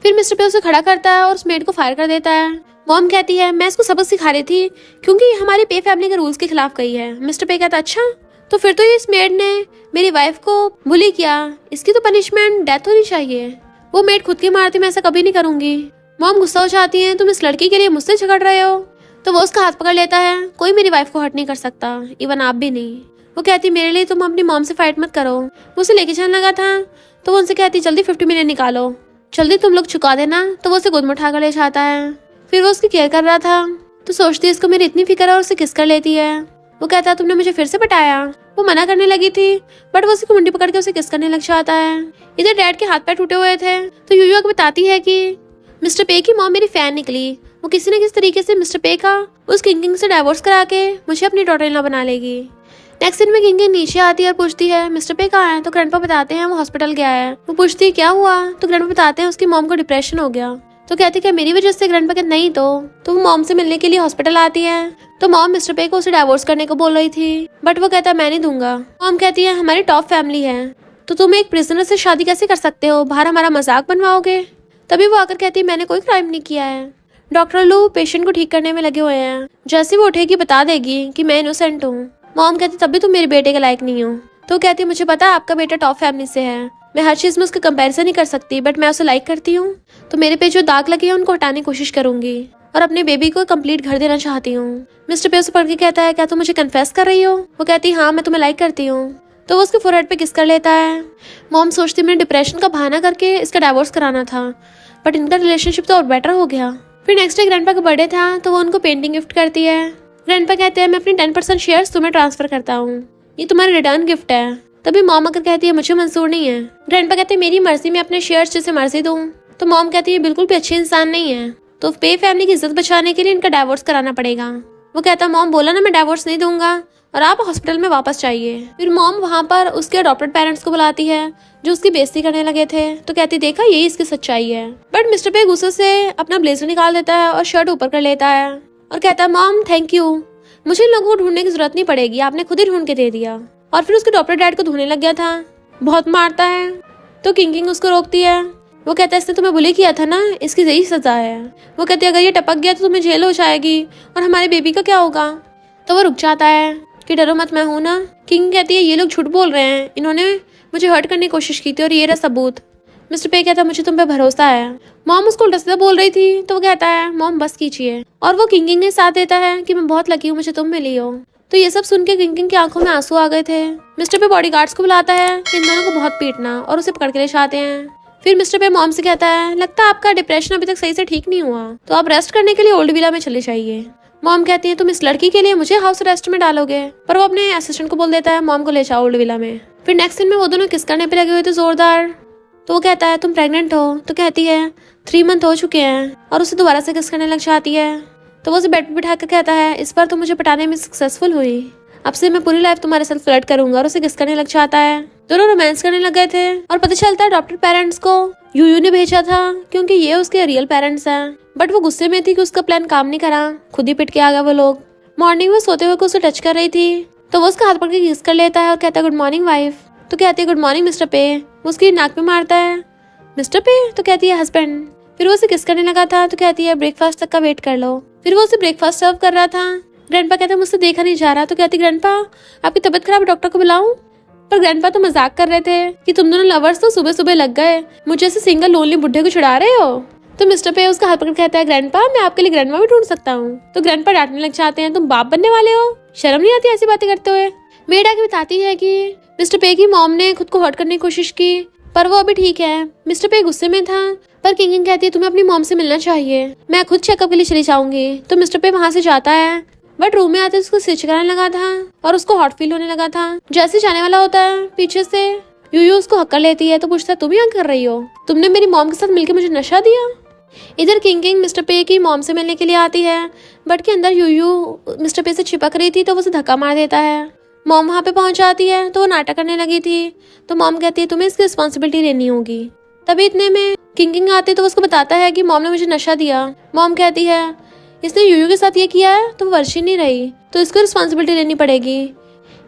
फिर मिस्टर पे उसे खड़ा करता है और उस मेड को फायर कर देता है। मॉम कहती है मैं इसको सबक सिखा रही थी क्योंकि ये हमारी पे फैमिली के रूल्स के खिलाफ गई है। मिस्टर पे कहता अच्छा, तो फिर तो इस मेड ने मेरी वाइफ को बुली किया, इसकी तो पनिशमेंट डेथ होनी चाहिए। वो मेड खुद की मारती, मैं ऐसा कभी नहीं करूंगी। मॉम गुस्सा हो जाती है तुम इस लड़की के लिए मुझसे झगड़ रहे हो। तो वो उसका हाथ पकड़ लेता है, कोई मेरी वाइफ को हर्ट नहीं कर सकता, इवन आप भी नहीं। वो कहती मेरे लिए तुम अपनी मॉम से फाइट मत करो। वो उसे लेके जाने लगा था, तो वो उनसे कहती जल्दी 50 मिलियन निकालो, जल्दी तुम लोग चुका देना। तो वो उसे गोद में उठाकर ले जाता है। फिर वो उसकी केयर कर रहा था, तो सोचती है इसको मेरी इतनी फिक्र है और उसे किस कर लेती है। वो कहता है तुमने मुझे फिर से पटाया। वो मना करने लगी थी, बट वो उसी को मुंडी पकड़ के उसे किस करने लग जाता है। इधर डैड के हाथ पैर टूटे हुए थे, तो यूयू आगे बताती है कि मिस्टर पे की मॉम मेरी फैन निकली, वो किसी न किसी तरीके से मिस्टर पे का उस किंग से डाइवोर्स करा के मुझे अपनी डॉटर इन लॉ बना लेगी। नेक्स्ट दिन में किंग नीचे आती है और पूछती है मिस्टर पे कहाँ है। तो ग्रैंडपा बताते हैं वो हॉस्पिटल गया है। वो पूछती है क्या हुआ, तो ग्रैंडपा बताते हैं उसकी मॉम को डिप्रेशन हो गया। तो कहती है क्या मेरी वजह से। ग्रैंडपा कहते नहीं, तो वो मॉम से मिलने के लिए हॉस्पिटल आती है। तो मॉम मिस्टर पे को उसे डाइवोर्स करने को बोल रही थी, बट वो कहता है मैं नहीं दूंगा। मॉम कहती है हमारी टॉप फैमिली है, तो तुम एक प्रिजनर से शादी कैसे कर सकते हो, बाहर हमारा मजाक बनवाओगे। तभी वो आकर कहती है मैंने कोई क्राइम नहीं किया है। डॉक्टर लू पेशेंट को ठीक करने में लगे हुए हैं, जैसे वो उठेगी बता देगी कि मैं इनोसेंट हूँ। मॉम कहती तभी तुम मेरे बेटे के लायक नहीं हो। तो कहती है मुझे पता है आपका बेटा टॉप फैमिली से है, मैं हर चीज में उसका कंपैरिजन नहीं कर सकती, बट मैं उसे लाइक करती हूँ, तो मेरे पे जो दाग लगे हैं उनको हटाने की कोशिश करूंगी और अपने बेबी को कंप्लीट घर देना चाहती हूँ। मिस्टर पे उसे पढ़ के कहता है क्या तुम मुझे कन्फेस कर रही हो। वो कहती है हाँ मैं तुम्हें लाइक करती हूँ। तो वो उसके फोरहेड पे किस कर लेता है। मॉम सोचती मैंने डिप्रेशन का बहाना करके इसका डाइवोर्स कराना था, बट इनका रिलेशनशिप तो और बेटर हो गया। फिर नेक्स्ट डे ग्रैंडपा का बर्थडे था, तो वो उनको पेंटिंग गिफ्ट करती है। ग्रैंडपा कहते हैं मैं अपनी 10% शेयर्स तुम्हें ट्रांसफर करता हूँ, ये तुम्हारा रिटर्न गिफ्ट है। तभी मॉम आकर कहती है मुझे मंजूर नहीं है। ग्रैंडपा कहते हैं मेरी मर्जी में अपने शेयर्स जैसे मर्जी दूँ। तो मॉम कहती है बिल्कुल भी अच्छे इंसान नहीं है, तो पे फैमिली की इज्जत बचाने के लिए इनका डाइवोर्स कराना पड़ेगा। वो कहता मॉम बोला ना मैं डाइवोर्स नहीं दूंगा और आप हॉस्पिटल में वापस जाइए। फिर मॉम वहाँ पर उसके अडॉप्टेड पेरेंट्स को बुलाती है जो उसकी बेइज्जती करने लगे थे। तो कहती देखा यही इसकी सच्चाई है। बट मिस्टर पे गुस्से से अपना ब्लेजर निकाल देता है और शर्ट ऊपर कर लेता है और कहता है मॉम थैंक यू, मुझे इन लोगों को ढूंढने की जरूरत नहीं पड़ेगी, आपने खुद ही ढूंढ के दे दिया। और फिर उसके अडॉप्टेड डैड को ढूंढने लग गया था, बहुत मारता है। तो किंग उसको रोकती है। वो कहता है इसने तुम्हें बुली किया था ना, इसकी यही सजा है। वो कहती है अगर ये टपक गया तो तुम्हें जेल हो जाएगी और हमारे बेबी का क्या होगा। तो वो रुक जाता है कि डरो मत मैं हूं ना। किंग कहती है ये लोग झूठ बोल रहे हैं, इन्होंने मुझे हर्ट करने की कोशिश की थी और ये रहा सबूत। मिस्टर पे कहता है मुझे तुम पे भरोसा है। मॉम उसको उल्टा सीधा बोल रही थी, तो वो कहता है मॉम बस कीजिए। और वो किंग ने साथ देता है कि मैं बहुत लकी हूँ मुझे तुम मिली हो। तो ये सब सुन के किंग की आंखों में आंसू आ गए थे। मिस्टर पे बॉडीगार्ड्स को बुलाता है कि इन दोनों को बहुत पीटना और उसे पकड़ के ले जाते हैं। फिर मिस्टर पे मॉम से कहता है लगता है आपका डिप्रेशन अभी तक सही से ठीक नहीं हुआ, तो आप रेस्ट करने के लिए ओल्ड विला में चले जाइए। मॉम कहती है तुम इस लड़की के लिए मुझे हाउस अरेस्ट में डालोगे, पर वो अपने असिस्टेंट को बोल देता है मॉम को ले जाओ ओल्ड विला में। फिर नेक्स्ट दिन में वो दोनों किस करने पे लगे हुए थे जोरदार। तो वो कहता है तुम प्रेग्नेंट हो। तो कहती है 3 मंथ हो चुके हैं और उसे दोबारा से किस करने लग जाती है। तो वो उसे बेड पे बिठा कर कहता है इस बार तो मुझे पटाने में सक्सेसफुल हुई, अब से मैं पूरी लाइफ तुम्हारे साथ फ्लर्ट करूंगा। और उसे किस करने लग जाता है। दोनों रोमांस करने लग गए थे और पता चलता है अडॉप्टेड पेरेंट्स को यूयू ने भेजा था क्योंकि ये उसके रियल पेरेंट्स हैं। बट वो गुस्से में थी कि उसका प्लान काम नहीं करा, खुद ही पिट के आ गया वो लोग। मॉर्निंग में सोते हुए उसे टच कर रही थी, तो वो उसका हाथ पकड़ के किस कर लेता है और कहता है गुड मॉर्निंग वाइफ। तो कहती है गुड मॉर्निंग मिस्टर पे। वो उसकी नाक पे मारता है मिस्टर पे। तो कहती है हस्बैंड। फिर वो उसे किस करने लगा था, तो कहती है ब्रेकफास्ट तक का वेट कर लो। फिर वो उसे ब्रेकफास्ट सर्व कर रहा था। ग्रैंडपा कहता है मुझसे देखा नहीं जा रहा। तो कहती ग्रैंडपा आपकी तबीयत खराब, डॉक्टर को बुलाऊं। पर ग्रैंडपा तो मजाक कर रहे थे कि तुम दोनों लवर्स तो सुबह सुबह लग गए, मुझे ऐसे सिंगल लोनली बुढ़े को छुड़ा रहे हो। तो मिस्टर पे उसका हाथ पकड़ कहता है ग्रैंडपा मैं आपके लिए ग्रैंडमा भी ढूंढ सकता हूँ। तो ग्रैंडपा डांटने लग जाते हैं तुम बाप बनने वाले हो, शर्म नहीं आती ऐसी बातें करते हुए। मेड आके बताती है कि मिस्टर पे की मॉम ने खुद को हर्ट करने की कोशिश की, पर वो अभी ठीक है। मिस्टर पे गुस्से में था, पर किंग कहती है तुम्हें अपनी मॉम से मिलना चाहिए, मैं खुद चेकअप के लिए चली जाऊंगी। तो मिस्टर पे वहां से जाता है, बट रूम में आते उसको स्टिच कराने लगा था और उसको हॉट फील होने लगा था। जैसे जाने वाला होता है, पीछे से यूयू उसको हक्कर लेती है, तो पूछता है तुम यहाँ कर रही हो, तुमने मेरी मॉम के साथ मिलकर मुझे नशा दिया। इधर किंग मिस्टर पे की मॉम से मिलने के लिए आती है, बट के अंदर यूयू मिस्टर पे से चिपक रही थी, तो वो उसे धक्का मार देता है। मॉम वहाँ पे पहुंच जाती है, तो वो नाटक करने लगी थी, तो मॉम कहती है तुम्हें इसकी रिस्पॉन्सिबिलिटी लेनी होगी। तभी इतने में किंग आते तो वो उसको बताता है कि मॉम ने मुझे नशा दिया। मॉम कहती है इसने यूयू के साथ ये किया है, तो वो वर्षी नहीं रही, तो इसको रिस्पॉन्सिबिलिटी लेनी पड़ेगी।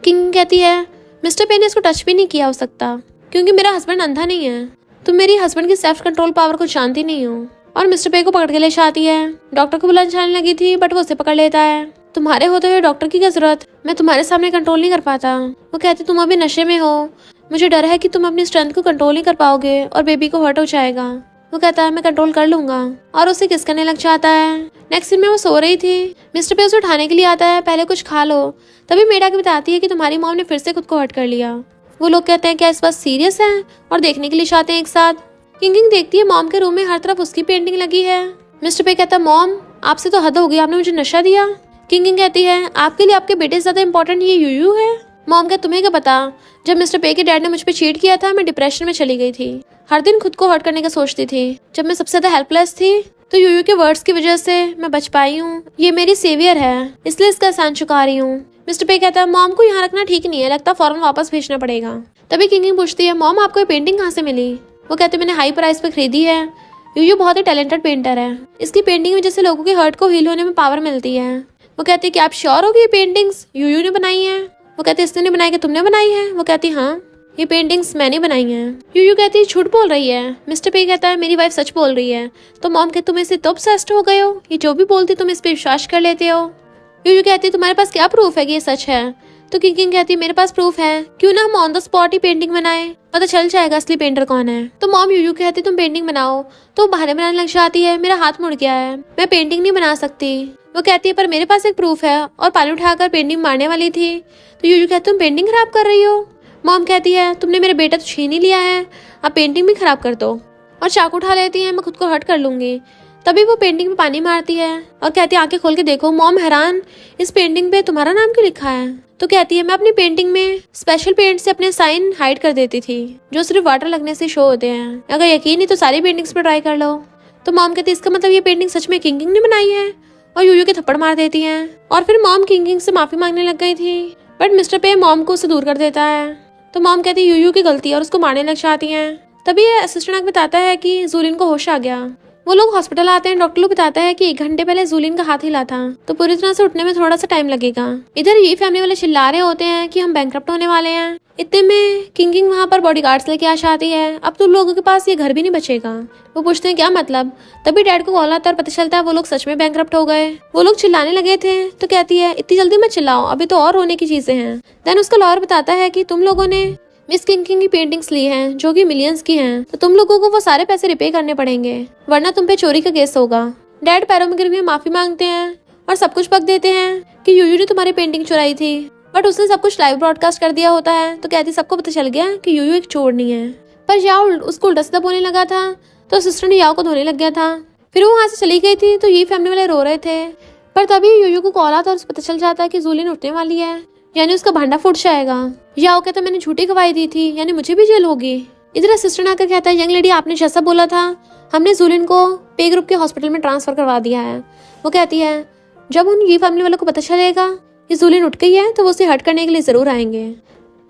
किंग कहती है मिस्टर पे ने इसको टच भी नहीं किया हो सकता, क्योंकि मेरा हस्बैंड अंधा नहीं है, तुम मेरी हस्बैंड की सेल्फ कंट्रोल पावर को जानती नहीं हो। और मिस्टर पे को पकड़ के ले आती है। डॉक्टर को बुलाने जाने लगी थी, बट वो उसे पकड़ लेता है। तुम्हारे होते हुए डॉक्टर की क्या जरूरत, मैं तुम्हारे सामने कंट्रोल नहीं कर पाता। वो कहती तुम अभी नशे में हो, मुझे डर है कि तुम अपनी स्ट्रेंथ को कंट्रोल नहीं कर पाओगे और बेबी को हर्ट हो जाएगा। वो कहता है मैं कंट्रोल कर लूंगा, और उसे किस करने लग जाता है। नेक्स्ट सीन में वो सो रही थी, मिस्टर पे उसे उठाने के लिए आता है, पहले कुछ खा लो। तभी मेडा की बताती है कि तुम्हारी मॉम ने फिर से खुद को हर्ट कर लिया। वो लोग कहते हैं क्या इस बात सीरियस है, और देखने के लिए चाहते हैं एक साथ। किंग देखती है मॉम के रूम में हर तरफ उसकी पेंटिंग लगी है। मिस्टर पे कहता है मॉम आपसे तो हद हो गई, आपने मुझे नशा दिया। किंग कहती है आपके लिए आपके बेटे से ज्यादा इंपॉर्टेंट ये यूयू है। मॉम कहती तुम्हें क्या पता, जब मिस्टर पे के डैड ने मुझ पे चीट किया था मैं डिप्रेशन में चली गई थी, हर दिन खुद को हर्ट करने का सोचती थी। जब मैं सबसे ज्यादा हेल्पलेस थी, तो यूयू के वर्ड्स की वजह से मैं बच पाई हूँ। ये मेरी सेवियर है, इसलिए इसका एहसान चुका रही हूँ। मिस्टर पे कहता है मॉम को यहाँ रखना ठीक नहीं है, लगता फौरन वापस भेजना पड़ेगा। तभी किंग पूछती है मॉम आपको ये पेंटिंग कहाँ से मिली। वो कहते मैंने हाई प्राइस पे खरीदी है, यूयू बहुत ही टैलेंटेड पेंटर है, इसकी पेंटिंग में जैसे लोगों के हर्ट को हील होने में पावर मिलती है। वो कहती है कि आप श्योर हो कि ये पेंटिंग्स यूयू ने बनाई है। वो कहते इसने नहीं बनाई कि तुमने बनाई है। वो कहती हाँ ये पेंटिंग्स मैंने बनाई हैं। यूयू कहती है झूठ बोल रही है। मिस्टर पे कहता है मेरी वाइफ सच बोल रही है। तो मॉम कहती तुम इससे तो ऑब्सेस्ड हो गए हो, ये जो भी बोलती तुम इस पे विश्वास कर लेते हो। यूयू कहती तुम्हारे पास क्या प्रूफ है कि ये सच है। तो किंग कहती मेरे पास प्रूफ है, क्यों ना हम on the spot he painting बनाए, पता चल जाएगा असली पेंटर कौन है। तो मॉम यूयू कहती तुम पेंटिंग बनाओ, तो बहाने बनाने लग जाती है मेरा हाथ मुड़ गया है, मैं पेंटिंग नहीं बना सकती। वो कहती है पर मेरे पास एक प्रूफ है, और पानी उठाकर पेंटिंग मारने वाली थी। तो यूयू कहती तुम पेंटिंग खराब कर रही हो। मॉम कहती है तुमने मेरे बेटा तो छीन ही लिया है, अब पेंटिंग भी खराब कर दो, और चाकू उठा लेती है, मैं खुद को हर्ट कर लूंगी। तभी वो पेंटिंग में पानी मारती है और कहती है आंखें खोल के देखो। मॉम हैरान, इस पेंटिंग पे तुम्हारा नाम क्यों लिखा है। तो कहती है मैं अपनी पेंटिंग में स्पेशल पेंट से अपने साइन हाइड कर देती थी, जो सिर्फ वाटर लगने से शो होते हैं, अगर यकीन नहीं तो सारी पेंटिंग्स पे ट्राई कर लो। तो मॉम कहती है इसका मतलब ये पेंटिंग सच में किंग ने बनाई है, और यूयू के थप्पड़ मार देती है। और फिर मॉम किंग से माफी मांगने लग गई थी, बट मिस्टर पे मॉम को उससे दूर कर देता है। तो मॉम कहती है यूयू की गलती है, और उसको मारने लग जाती है। तभी असिस्टेंट बताता है कि जूलिन को होश आ गया। वो लोग हॉस्पिटल आते हैं, डॉक्टर लोग बताता है कि 1 घंटे पहले जूलिन का हाथ हिला था, तो पूरी तरह से उठने में थोड़ा सा टाइम लगेगा। इधर ये फैमिली वाले चिल्ला रहे होते हैं कि हम बैंकरप्ट होने वाले हैं। इतने में किंग वहाँ पर बॉडीगार्ड्स लेके आ जाती है, अब तो लोगों के पास ये घर भी नहीं बचेगा। वो पूछते हैं क्या मतलब। तभी डैड को कॉल आता है और पता चलता है वो लोग सच में बैंकरप्ट हो गए। वो लोग चिल्लाने लगे थे, तो कहती है इतनी जल्दी मत चिल्लाओ, अभी तो और होने की चीजें हैं। देन उसका लॉयर बताता है कि तुम लोगों ने मिस किंग की पेंटिंग्स ली हैं, जो कि मिलियंस की हैं, तो तुम लोगों को वो सारे पैसे रिपे करने पड़ेंगे, वरना तुम पे चोरी का केस होगा। डैड पैरों में गिर के माफी मांगते हैं और सब कुछ बक देते हैं कि यूयू ने तुम्हारी पेंटिंग चुराई थी, बट उसने सब कुछ लाइव ब्रॉडकास्ट कर दिया होता है। तो कहती सबको पता चल गया कि यूयू एक चोर नहीं है। पर याओ उसको उल्टा सीधा बोलने लगा था, तो असिस्टेंट याओ को धोने लग गया था। फिर वो वहां से चली गई थी, तो ये फैमिली वाले रो रहे थे। पर तभी यूयू को कॉल आता और उसे पता चल जाता है कि जूलिन उठने वाली है, यानी उसका भांडा फूट जाएगा। याओ कहता मैंने झूठी गवाही दी थी, यानी मुझे भी जेल होगी। इधर असिस्टेंट आकर कहता है यंग लेडी आपने जैसा बोला था, हमने जूलिन को पे ग्रुप के हॉस्पिटल में ट्रांसफर करवा दिया है। वो कहती है जब उन ये फैमिली वालों को पता चलेगा कि जूलिन उठ गई है, तो वो उसे हर्ट करने के लिए जरूर आएंगे।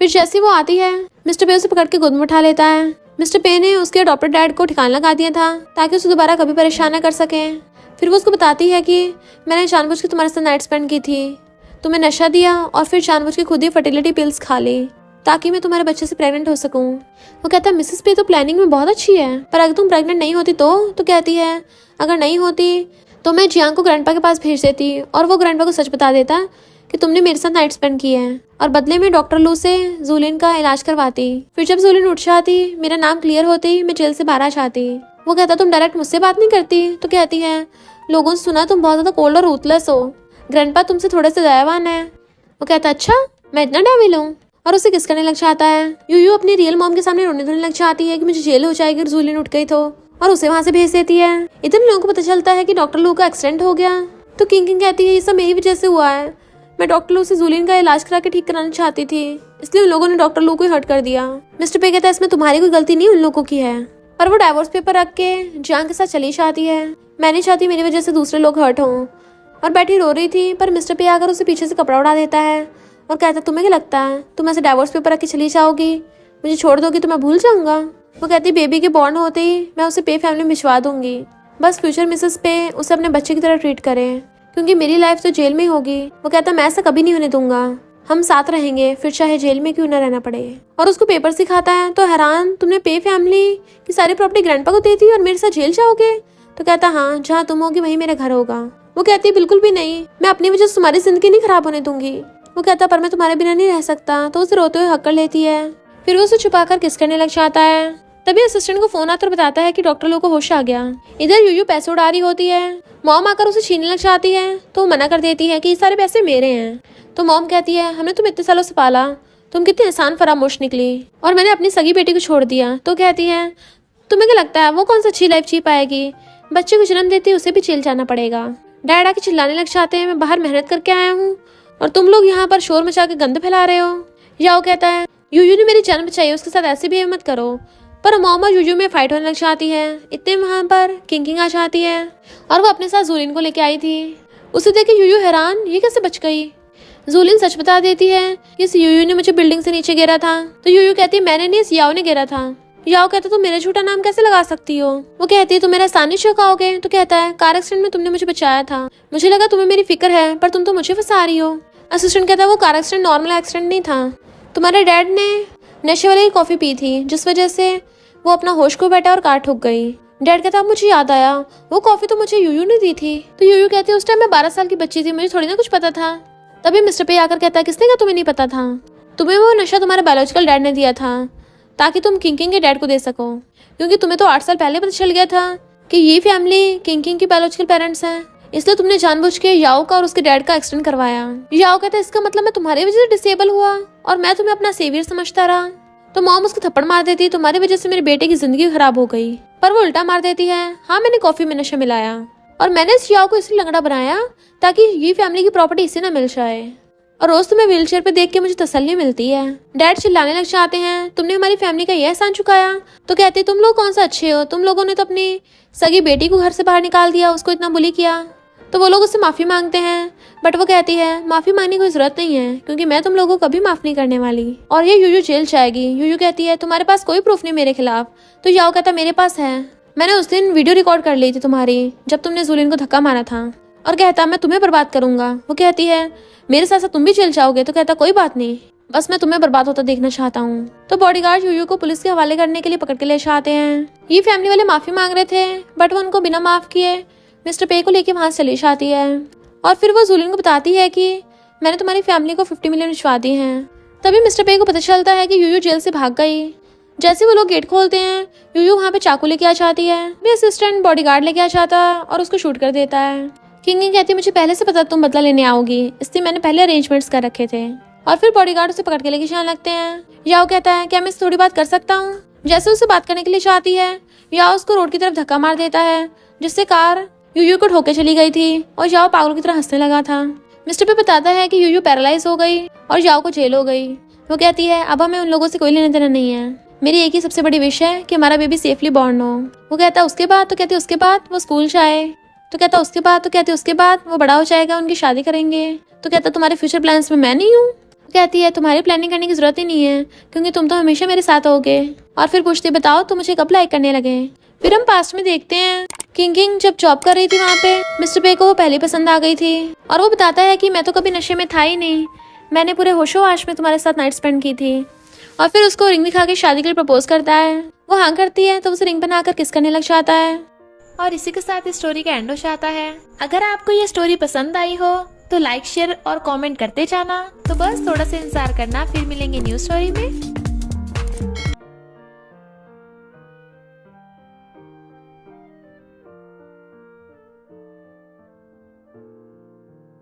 फिर जैसे वो आती है, मिस्टर पे उसे पकड़ के गोद में उठा लेता है। मिस्टर पे ने उसके अडॉप्टेड डैड को ठिकाना लगा दिया था, ताकि उसे दोबारा कभी परेशान न कर सके। फिर वो उसको बताती है कि मैंने जानबूझ के तुम्हारे साथ नाइट स्पेंड की थी, तुम्हें नशा दिया और फिर जानबूझ के खुद ही फर्टिलिटी पिल्स खा ली, ताकि मैं तुम्हारे बच्चे से प्रेग्नेंट हो सकूं। वो कहता है मिसेस पे तो प्लानिंग में बहुत अच्छी है, पर अगर तुम प्रेग्नेंट नहीं होती तो कहती है अगर नहीं होती तो मैं जियांग को ग्रैंडपा के पास भेज देती, और वो ग्रैंडपा को सच बता देता कि तुमने मेरे साथ नाइट स्पेंड की है, और बदले में डॉक्टर लू से जूलिन का इलाज करवाती। फिर जब जूलिन उठ जाती, मेरा नाम क्लियर होती, मैं जेल से बाहर आ जाती। वो कहता तुम डायरेक्ट मुझसे बात नहीं करती। तो कहती है लोगों से सुना तुम बहुत ज्यादा कोल्ड और रूथलेस हो, ग्रैंडपा तुमसे थोड़े से दयावान है। वो कहता अच्छा मैं इतना डेविल हूँ। और उसे किस करने लग जाता है। यूयू अपनी रियल मॉम के सामने रोने धोने लग जाती है कि मुझे जेल हो जाएगी अगर जूलियन उठ गई तो, और उसे वहां से भेज देती है। इतने लोगों को पता चलता है कि डॉक्टर लू का एक्सीडेंट हो गया तो किंग कहती है ये सब मेरी वजह से हुआ है। मैं डॉक्टर लू से जूलियन का इलाज करा के ठीक कराना चाहती थी, इसलिए उन लोगों ने डॉक्टर लू को हर्ट कर दिया। मिस्टर पे कहता है इसमें तुम्हारी कोई गलती नहीं, उन लोगों की है। और वो डाइवोर्स पेपर रख के जान के साथ चली जाती है। मैं नहीं चाहती मेरी वजह से दूसरे लोग हर्ट हों। और बैठी रो रही थी पर मिस्टर पे आकर उसे पीछे से कपड़ा उड़ा देता है और कहता है तुम्हें क्या लगता है तुम ऐसे डाइवोर्स पेपर रख के चली जाओगी, मुझे छोड़ दोगी तो मैं भूल जाऊंगा। वो कहती बेबी के बॉर्न होते ही मैं उसे पे फैमिली में भिजवा दूंगी, बस फ्यूचर मिसेस पे उसे अपने बच्चे की तरह ट्रीट करें क्योंकि मेरी लाइफ तो जेल में ही होगी। वो कहता मैं ऐसा कभी नहीं होने दूंगा, हम साथ रहेंगे फिर चाहे जेल में क्यों न रहना पड़े। और उसको पेपर सिखाता है तो हैरान तुमने पे फैमिली की सारी प्रॉपर्टी ग्रैंडपा को दे दी और मेरे साथ जेल जाओगे। तो कहता हाँ जहाँ तुम होगी वही मेरा घर होगा। वो कहती बिल्कुल भी नहीं, मैं अपनी वजह से तुम्हारी जिंदगी नहीं खराब होने दूंगी। वो कहता पर मैं तुम्हारे बिना नहीं रह सकता। तो उसे रोते हुए हक कर लेती है। फिर वो उसे छुपाकर किस करने लग जाता है। तभी असिस्टेंट को फोन आता और बताता है कि डॉक्टर लोग को होश आ गया। इधर यूयू पैसे उड़ा रही होती है। मॉम आकर उसे छीनने लग जाती है तो वो मना कर देती है कि ये सारे पैसे मेरे हैं। तो मॉम कहती है हमने तुम इतने सालों से पाला, तुम कितनी आसान फरामोश निकली और मैंने अपनी सगी बेटी को छोड़ दिया। तो कहती है तुम्हें क्या लगता है वो कौन सा अच्छी लाइफ जी पाएगी, बच्चे को जन्म देती उसे भी जेल जाना पड़ेगा। डैड आके चिल्लाने लग जाते हैं मैं बाहर मेहनत करके आया हूँ और तुम लोग यहाँ पर शोर मचा के गंद फैला रहे हो। याओ कहता है यूयू ने मेरी जान बचाई, उसके साथ ऐसे भी मत करो। पर मॉम और यूयू में फाइट होने लग जाती है। इतने वहां पर किंग आ जाती है और वो अपने साथ जूलियन को लेके आई थी। उसे देख के यूयू हैरान ये कैसे बच गई। जूलियन सच बता देती है इस यूयू ने मुझे बिल्डिंग से नीचे गिरा था। तो यूयू कहती मैंने नहीं, इस याओ ने गिरा था। याओ कहता तुम मेरा झूठा नाम कैसे लगा सकती हो। वो कहती है तुम मेरा सानी चौंकाओगे। तो कहता है कार एक्सीडेंट में तुमने मुझे बचाया था, मुझे लगा तुम्हें मेरी फिक्र है पर तुम तो मुझे फंसा रही हो। असिस्टेंट कहता है वो कार एक्सीडेंट नॉर्मल एक्सीडेंट नहीं था, तुम्हारे डैड ने नशे वाली कॉफी पी थी जिस वजह से वो अपना होश खो बैठा और कार ठुक गई। डैड कहता अब मुझे याद आया वो कॉफी तो मुझे यूयू ने दी थी। तो यूयू कहती है उस टाइम मैं 12 साल की बच्ची थी, मुझे थोड़ी ना कुछ पता था। तभी मिस्टर पे आकर कहता है किसने कहा तुम्हें नहीं पता था, तुम्हें वो नशा तुम्हारे बायोलॉजिकल डैड ने दिया था ताकि तुम किंग के डैड को दे सको, क्योंकि तुम्हें तो 8 साल पहले पता चल गया था कि ये फैमिली किंग की बायोलॉजिकल पेरेंट्स हैं, इसलिए तुमने जानबूझ के याओ का और उसके डैड का एक्सीडेंट करवाया। याओ कहता है इसका मतलब मैं तुम्हारी वजह से डिसेबल हुआ और मैं तुम्हें अपना सेवियर समझता रहा। तो मॉम उसको थप्पड़ मार देती तुम्हारी वजह से मेरे बेटे की जिंदगी खराब हो गई। पर वो उल्टा मार देती है हाँ मैंने कॉफी में नशा मिलाया और मैंने इस याओ को इसलिए लंगड़ा बनाया ताकि ये फैमिली की प्रॉपर्टी इसे ना मिल जाए और रोज तुम्हें व्हीलचेयर पे देख के मुझे तसल्ली मिलती है। डैड चिल्लाने लग जाते हैं तुमने हमारी फैमिली का यह एहसान चुकाया। तो कहती तुम लोग कौन सा अच्छे हो, तुम लोगों ने तो अपनी सगी बेटी को घर से बाहर निकाल दिया, उसको इतना बुली किया। तो वो लोग उससे माफी मांगते हैं बट वो कहती है माफी मांगने की कोई जरूरत नहीं है क्योंकि मैं तुम लोगों को कभी माफ नहीं करने वाली और ये यूयू जेल जाएगी। यूयू कहती है तुम्हारे पास कोई प्रूफ नहीं मेरे खिलाफ। तो याओ कहता मेरे पास है, मैंने उस दिन वीडियो रिकॉर्ड कर ली थी तुम्हारी जब तुमने जूलियन को धक्का मारा था। और कहता मैं तुम्हें बर्बाद करूंगा। वो कहती है मेरे साथ साथ तुम भी जेल जाओगे। तो कहता कोई बात नहीं, बस मैं तुम्हें बर्बाद होता देखना चाहता हूँ। तो बॉडीगार्ड यूयू को पुलिस के हवाले करने के लिए पकड़ के ले जाते हैं। ये फैमिली वाले माफी मांग रहे थे बट वो उनको बिना माफ किए मिस्टर पे को लेके वहां से चली जाती है और फिर वो जूलियन को बताती है कि मैंने तुम्हारी फैमिली को 50 मिलियन भिजवा दिए हैं। तभी मिस्टर पे को पता चलता है कि यूयू जेल से भाग गई। जैसे वो लोग गेट खोलते हैं यूयू वहां पे चाकू लेके आ जाती है। मेरा असिस्टेंट बॉडीगार्ड लेके आ जाता और उसको शूट कर देता है। किंग कहती है मुझे पहले से पता तुम बदला लेने आओगी, इसलिए मैंने पहले अरेंजमेंट्स कर रखे थे। और फिर बॉडीगार्ड उसे पकड़ के लेके जाने लगते हैं। याओ कहता है क्या मैं इससे थोड़ी बात कर सकता हूँ। जैसे उसे बात करने के लिए चाहती है याओ उसको रोड की तरफ धक्का मार देता है जिससे कार यूयू को ठोके चली गई थी और याओ पागलों की तरह हंसने लगा था। मिस्टर पे बताता है कि यूयू पैरालाइज हो गई और याओ को जेल हो गई। वो कहती है अब हमें उन लोगों से कोई लेना देना नहीं है, मेरी एक ही सबसे बड़ी विश है कि हमारा बेबी सेफली बॉर्न हो। वो कहता है उसके बाद। तो कहती है उसके बाद वो स्कूल जाए। तो कहता उसके बाद। तो कहती उसके बाद वो बड़ा हो जाएगा, उनकी शादी करेंगे। तो कहता तुम्हारे फ्यूचर प्लान्स में मैं नहीं हूँ। कहती है तुम्हारी प्लानिंग करने की जरूरत ही नहीं है क्योंकि तुम तो हमेशा मेरे साथ होगे। और फिर पूछती बताओ तो मुझे कब लाइक करने लगे। फिर हम पास्ट में देखते हैं किंग जब जॉब कर रही थी वहाँ पे मिस्टर पे को वो पहले पसंद आ गई थी और वो बताता है कि मैं तो कभी नशे में था ही नहीं, मैंने पूरे होशो-हवास में तुम्हारे साथ नाइट स्पेंड की थी। और फिर उसको रिंग दिखा के शादी के लिए प्रपोज करता है। वो हाँ करती है तो उसे रिंग बनाकर किस करने लग जाता है। और इसी के साथ इस स्टोरी का एंड हो जाता है। अगर आपको ये स्टोरी पसंद आई हो तो लाइक शेयर और कमेंट करते जाना। तो बस थोड़ा सा इंतजार करना, फिर मिलेंगे न्यू स्टोरी में।